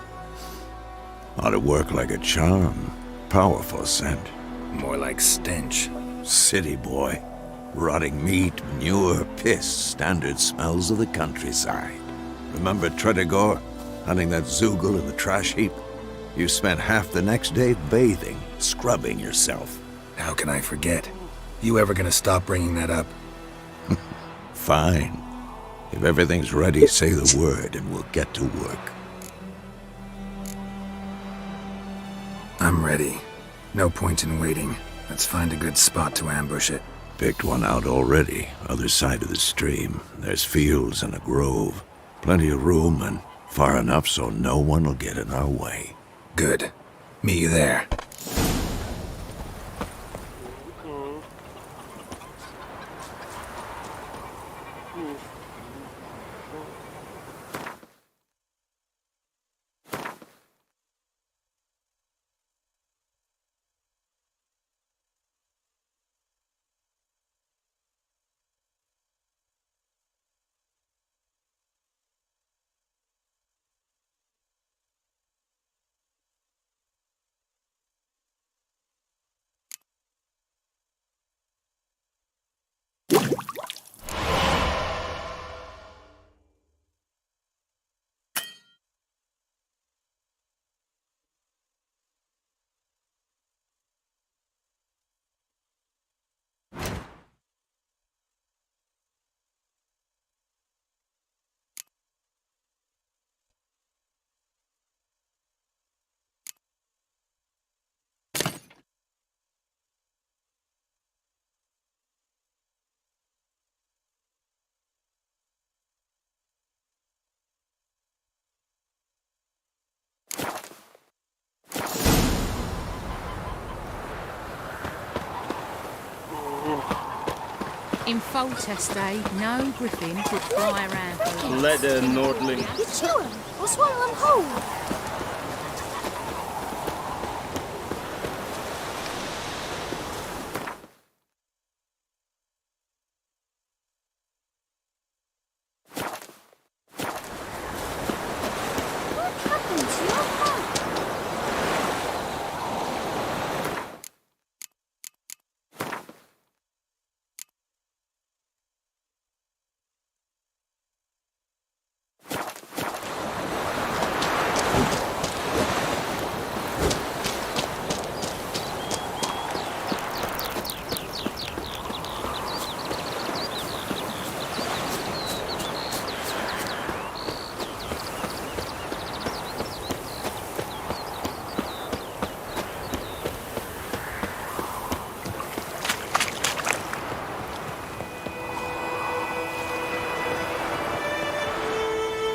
Ought to work like a charm. Powerful scent. More like stench. City boy. Rotting meat, manure, piss, standard smells of the countryside. Remember Tredegor? Hunting that Zoogle in the trash heap? You spent half the next day bathing, scrubbing yourself. How can I forget? You ever gonna stop bringing that up? Fine. If everything's ready, say the word and we'll get to work. I'm ready. No point in waiting. Let's find a good spot to ambush it. Picked one out already, other side of the stream. There's fields and a grove. Plenty of room and far enough so no one will get in our way. Good. Meet you there. In Foltest, no griffin could fly around for long. Leather, Nordling. You chew him or swallow him whole. What happened to your heart?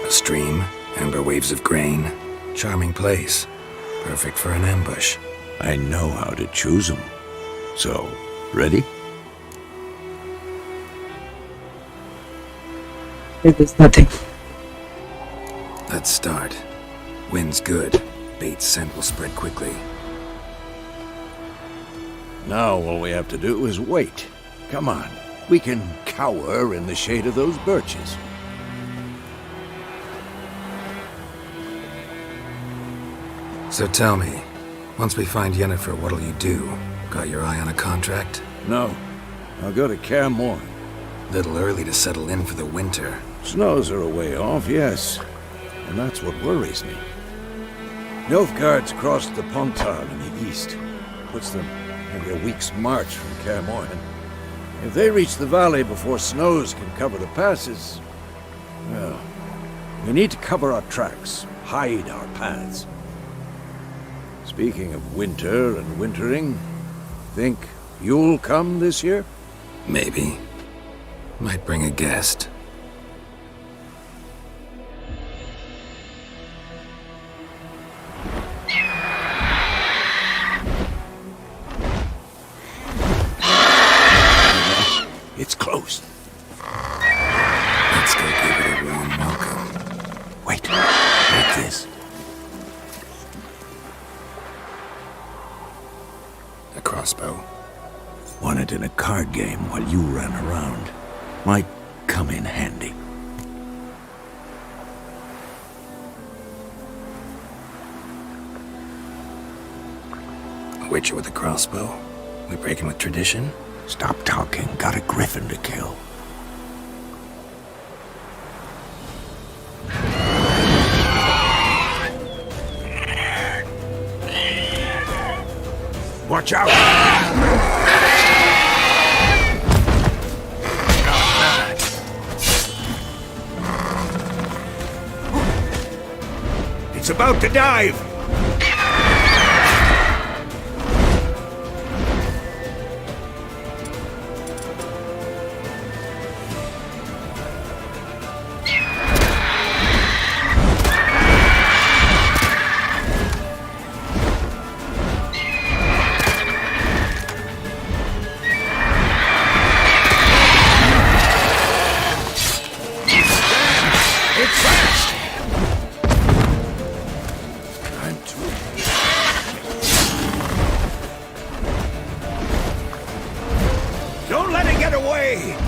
Stream, amber waves of grain. Charming place. Perfect for an ambush. I know how to choose them. So, ready? It is nothing. Let's start. Wind's good. Bait's scent will spread quickly. Now all we have to do is wait. Come on. We can cower in the shade of those birches. So tell me, once we find Yennefer, what'll you do? Got your eye on a contract? No. I'll go to Kaer Morhen. Little early to settle in for the winter. Snows are a way off, yes. And that's what worries me. Nilfgaard's crossed the Pontar in the east. Puts them maybe a week's march from Kaer Morhen. If they reach the valley before snows can cover the passes, well, We need to cover our tracks, hide our paths. Speaking of winter and wintering, think you'll come this year? Maybe. Might bring a guest. It's close. Let's go give it a warm welcome. Wait, like this. A crossbow. Won it in a card game while you ran around. Might come in handy. A witcher with a crossbow? We breaking with tradition? Stop talking. Got a griffin to kill. Watch out! It's about to dive! Don't let it get away!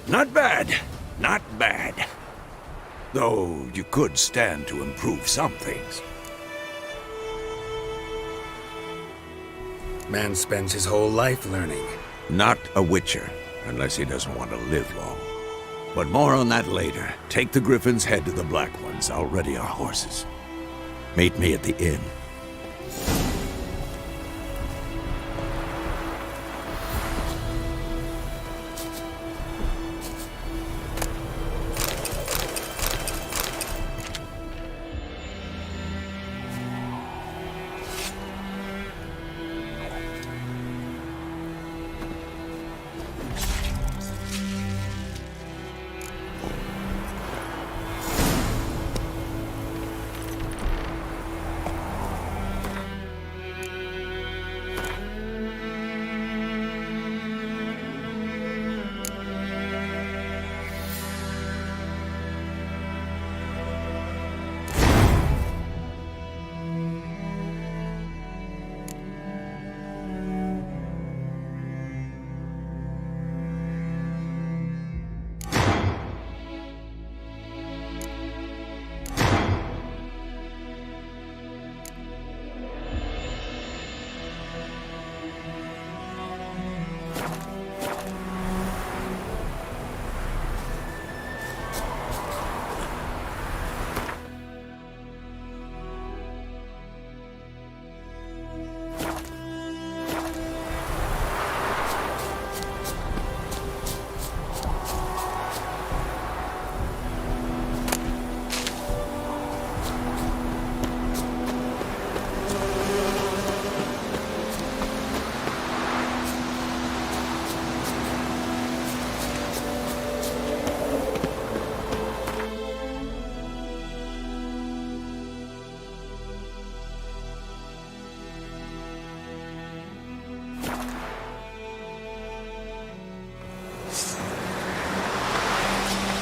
Not bad. Not bad. Though you could stand to improve some things. Man spends his whole life learning. Not a witcher, unless he doesn't want to live long. But more on that later. Take the Griffin's head to the Black Ones. I'll ready our horses. Meet me at the inn.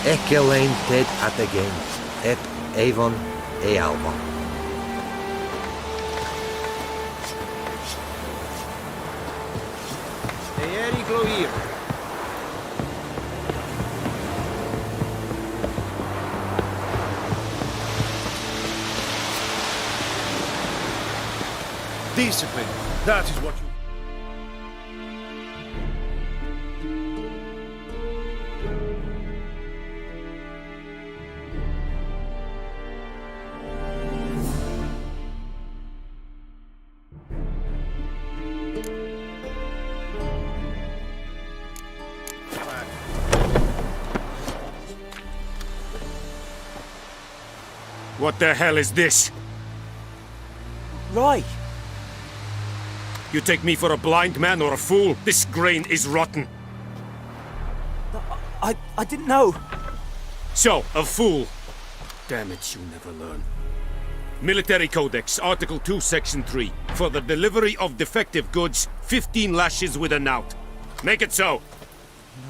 Ecelain ted atagain, et avon e alma. Eeri gloir. Discipline. That is what you... What the hell is this? Right. You take me for a blind man or a fool? This grain is rotten. I didn't know. So, a fool. Damn it, you never learn. Military Codex, Article 2, Section 3. For the delivery of defective goods, 15 lashes with a knout. Make it so.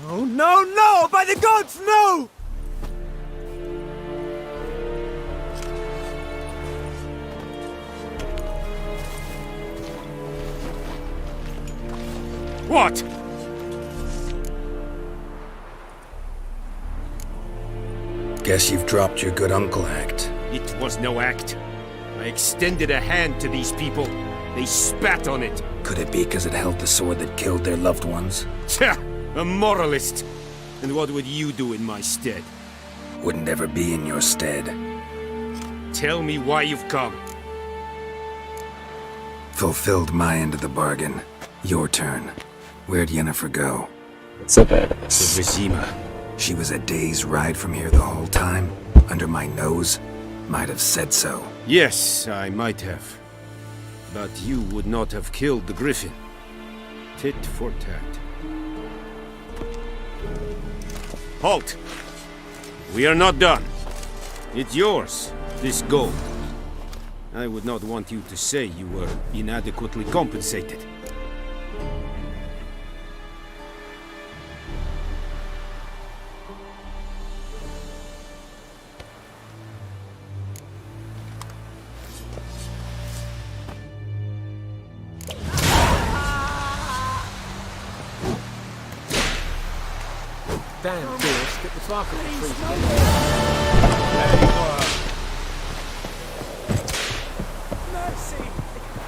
No, no, no! By the gods, no! What? Guess you've dropped your good uncle act. It was no act. I extended a hand to these people. They spat on it. Could it be because it held the sword that killed their loved ones? Tja, a moralist. And what would you do in my stead? Wouldn't ever be in your stead. Tell me why you've come. Fulfilled my end of the bargain. Your turn. Where'd Yennefer go? It's a badass. To Vizima. She was a day's ride from here the whole time? Under my nose? Might have said so. Yes, I might have. But you would not have killed the griffin. Tit for tat. Halt! We are not done. It's yours, this gold. I would not want you to say you were inadequately compensated. Damn, Pierce, get the fuck off the tree. Mercy!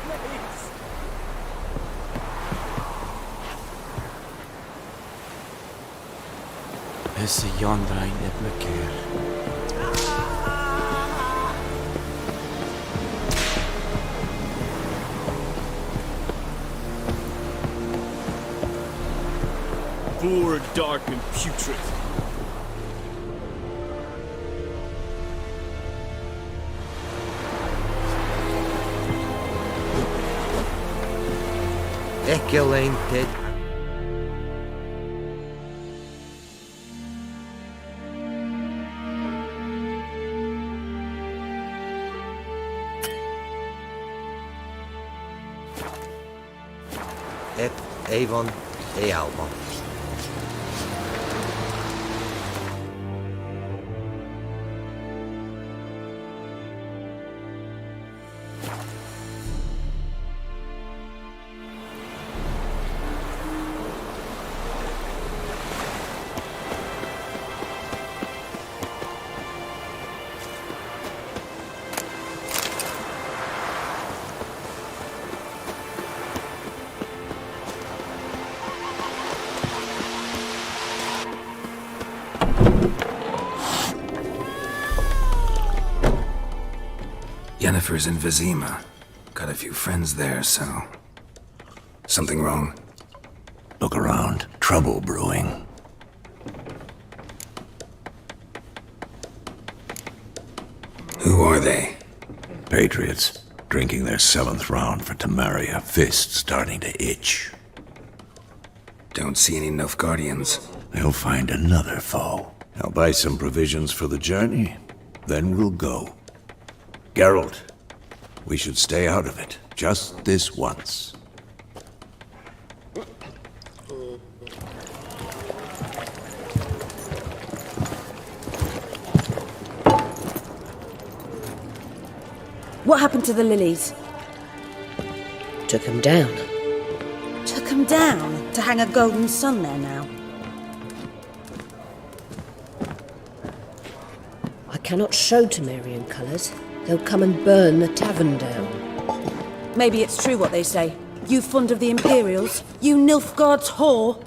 Please! Is the yonder ain't it McCare? Boar dark and putrid. Ecelain ted. Et avon e alma. Yennefer's in Vizima. Got a few friends there, so... Something wrong? Look around. Trouble brewing. Who are they? Patriots. Drinking their 7th round for Tamaria. Fist starting to itch. Don't see any Nilfgaardians. They'll find another foe. I'll buy some provisions for the journey. Then we'll go. Geralt, we should stay out of it. Just this once. What happened to the lilies? Took him down. Took 'em down to hang a golden sun there now. I cannot show Temerian colours. They'll come and burn the tavern down. Maybe it's true what they say. You fond of the Imperials? You Nilfgaard's whore?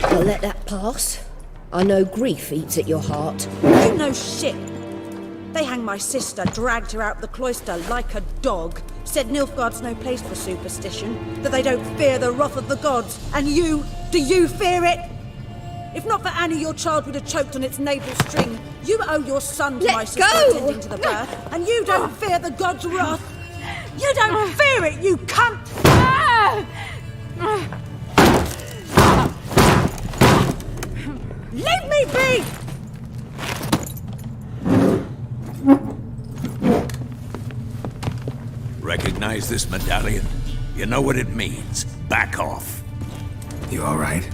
I'll let that pass. I know grief eats at your heart. You know shit. They hanged my sister, dragged her out the cloister like a dog. Said Nilfgaard's no place for superstition, that they don't fear the wrath of the gods. And you, do you fear it? If not for Annie, your child would have choked on its navel string. You owe your son to my sister attending to the birth, and you don't fear the gods' wrath. You don't fear it, you cunt! Leave me be! Recognize this medallion? You know what it means. Back off. You all right?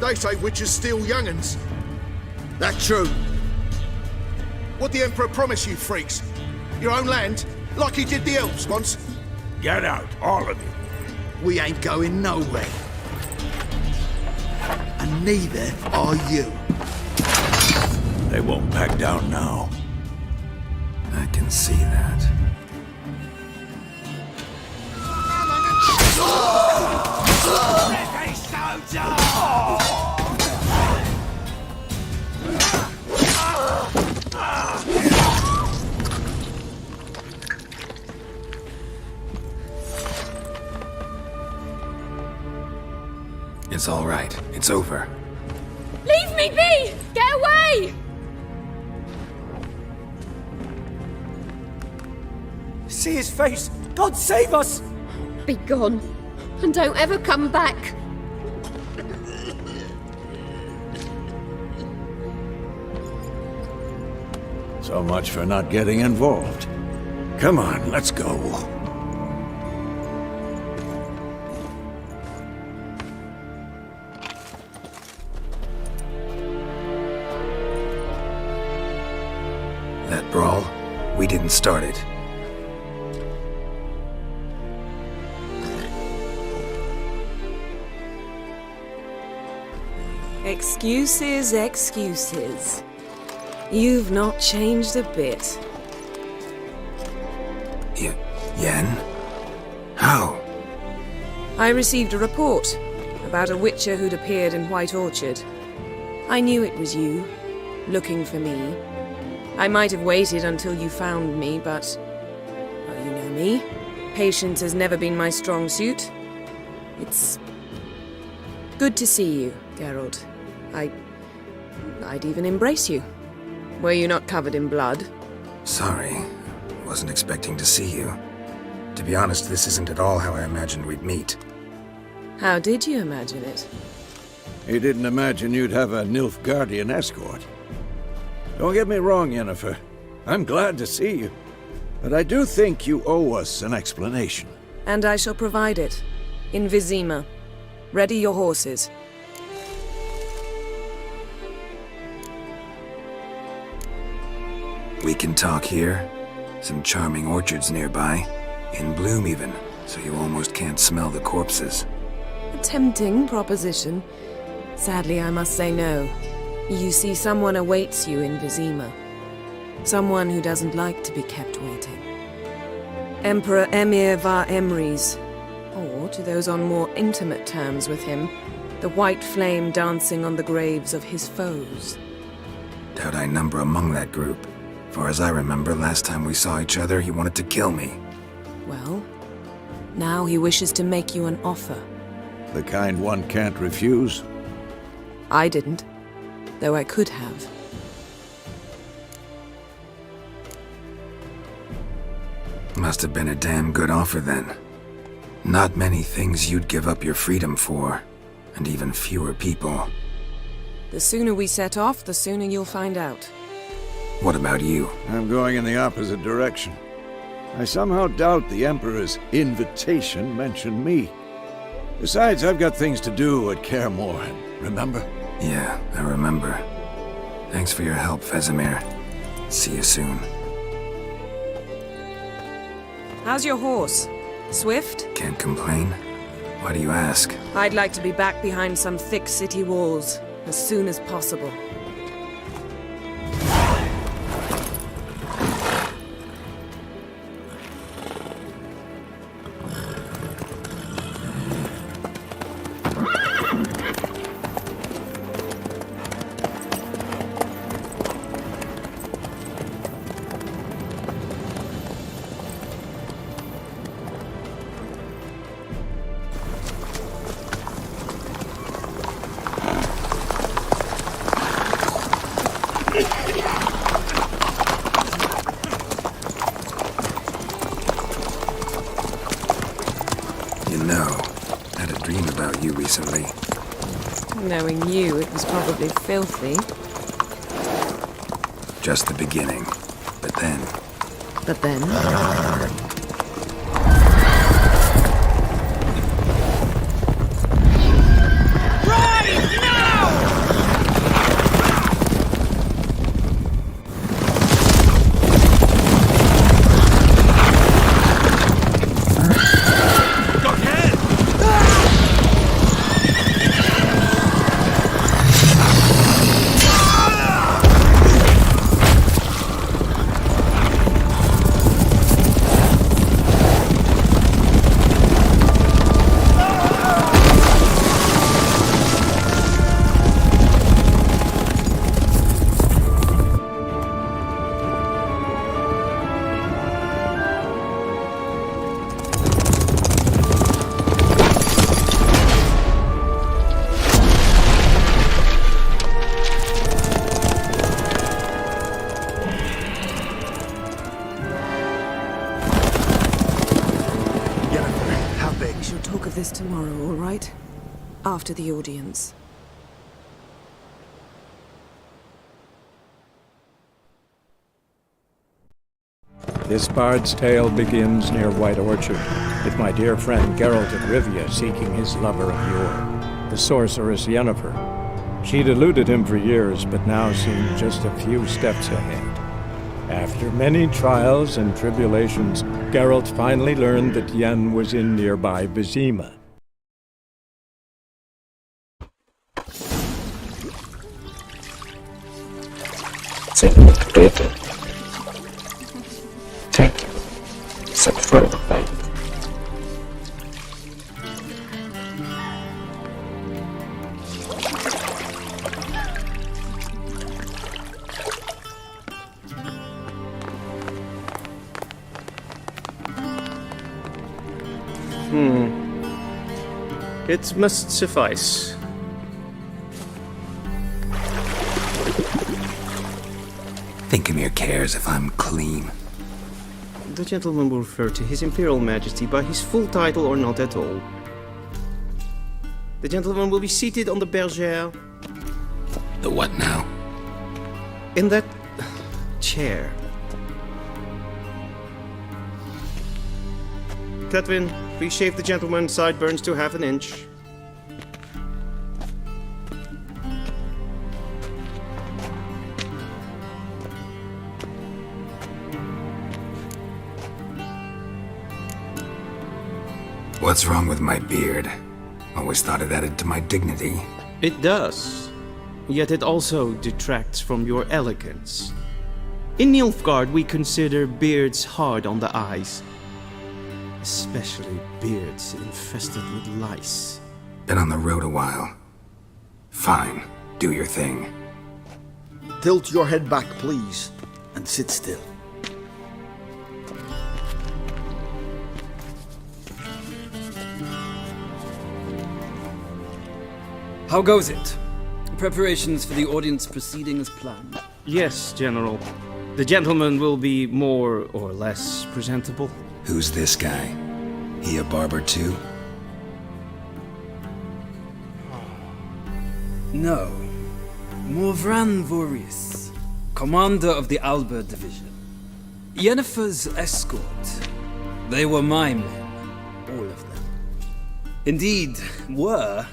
They say witches steal young'uns. That true? What the Emperor promise you, freaks? Your own land? Like he did the elves once? Get out, all of you. We ain't going nowhere. And neither are you. They won't back down now. I can see that. It's all right. It's over. Leave me be! Get away! See his face! God save us! Be gone, and don't ever come back. So much for not getting involved. Come on, let's go. That brawl, we didn't start it. Excuses, excuses. You've not changed a bit. Yen? How? I received a report about a witcher who'd appeared in White Orchard. I knew it was you, looking for me. I might have waited until you found me, but... well, you know me. Patience has never been my strong suit. It's... good to see you, Geralt. I'd even embrace you. Were you not covered in blood? Sorry. Wasn't expecting to see you. To be honest, this isn't at all how I imagined we'd meet. How did you imagine it? He didn't imagine you'd have a Nilfgaardian escort. Don't get me wrong, Yennefer. I'm glad to see you. But I do think you owe us an explanation. And I shall provide it. In Vizima. Ready your horses. We can talk here. Some charming orchards nearby. In bloom even, so you almost can't smell the corpses. A tempting proposition. Sadly, I must say no. You see, someone awaits you in Vizima. Someone who doesn't like to be kept waiting. Emperor Emir var Emrys. Or, to those on more intimate terms with him, the white flame dancing on the graves of his foes. Doubt I number among that group. Far as I remember, last time we saw each other, he wanted to kill me. Well, now he wishes to make you an offer. The kind one can't refuse? I didn't, though I could have. Must have been a damn good offer then. Not many things you'd give up your freedom for, and even fewer people. The sooner we set off, the sooner you'll find out. What about you? I'm going in the opposite direction. I somehow doubt the Emperor's invitation mentioned me. Besides, I've got things to do at Kaer Morhen, remember? Yeah, I remember. Thanks for your help, Vesemir. See you soon. How's your horse? Swift? Can't complain. Why do you ask? I'd like to be back behind some thick city walls as soon as possible. Recently. Knowing you, it was probably filthy. Just the beginning. But then... But then? Tomorrow, all right? After the audience. This bard's tale begins near White Orchard, with my dear friend Gerarlt of Rivia seeking his lover of yore, the sorceress Yennefer. She'd eluded him for years, but now seemed just a few steps ahead. After many trials and tribulations, Geralt finally learned that Yen was in nearby Vizima. Thank you. Sacrifice. It must suffice. Thinkemere cares if I'm clean. The gentleman will refer to His Imperial Majesty by his full title or not at all. The gentleman will be seated on the bergère. The what now? In that chair. Catwin, please shave the gentleman's sideburns to half an inch. What's wrong with my beard? Always thought it added to my dignity. It does. Yet it also detracts from your elegance. In Nilfgaard, we consider beards hard on the eyes. Especially beards infested with lice. Been on the road a while. Fine, do your thing. Tilt your head back, please, and sit still. How goes it? Preparations for the audience proceeding as planned? Yes, General. The gentleman will be more or less presentable. Who's this guy? He a barber too? No. Morvran Vorius, commander of the Alba Division. Yennefer's escort. They were my men, all of them. Indeed, were.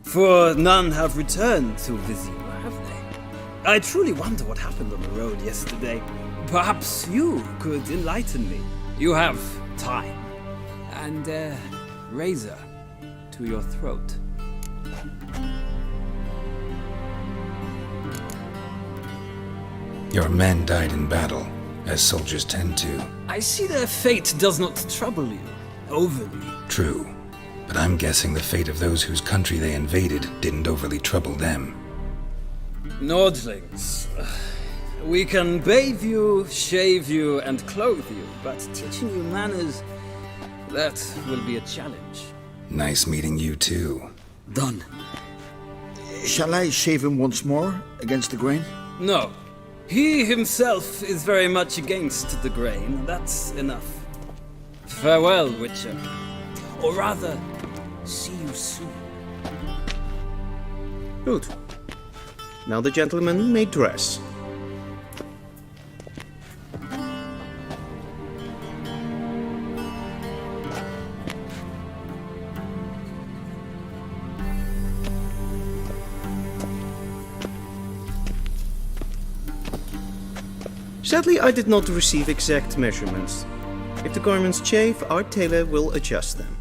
For none have returned to Vizima, have they? I truly wonder what happened on the road yesterday. Perhaps you could enlighten me. You have time. And a razor to your throat. Your men died in battle, as soldiers tend to. I see their fate does not trouble you overly. True, but I'm guessing the fate of those whose country they invaded didn't overly trouble them. Nordlings. We can bathe you, shave you, and clothe you, but teaching you manners, that will be a challenge. Nice meeting you too. Done. Shall I shave him once more against the grain? No. He himself is very much against the grain. That's enough. Farewell, Witcher. Or rather, see you soon. Good. Now the gentleman may dress. Sadly, I did not receive exact measurements. If the garments chafe, our tailor will adjust them.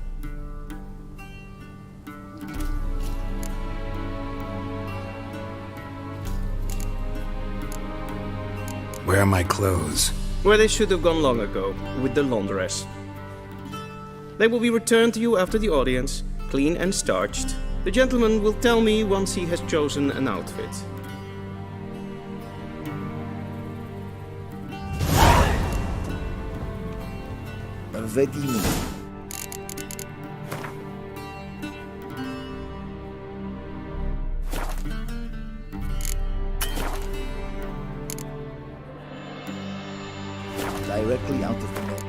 Where are my clothes? Where they should have gone long ago, with the laundress. They will be returned to you after the audience, clean and starched. The gentleman will tell me once he has chosen an outfit. Vedimi. Directly out of the mill.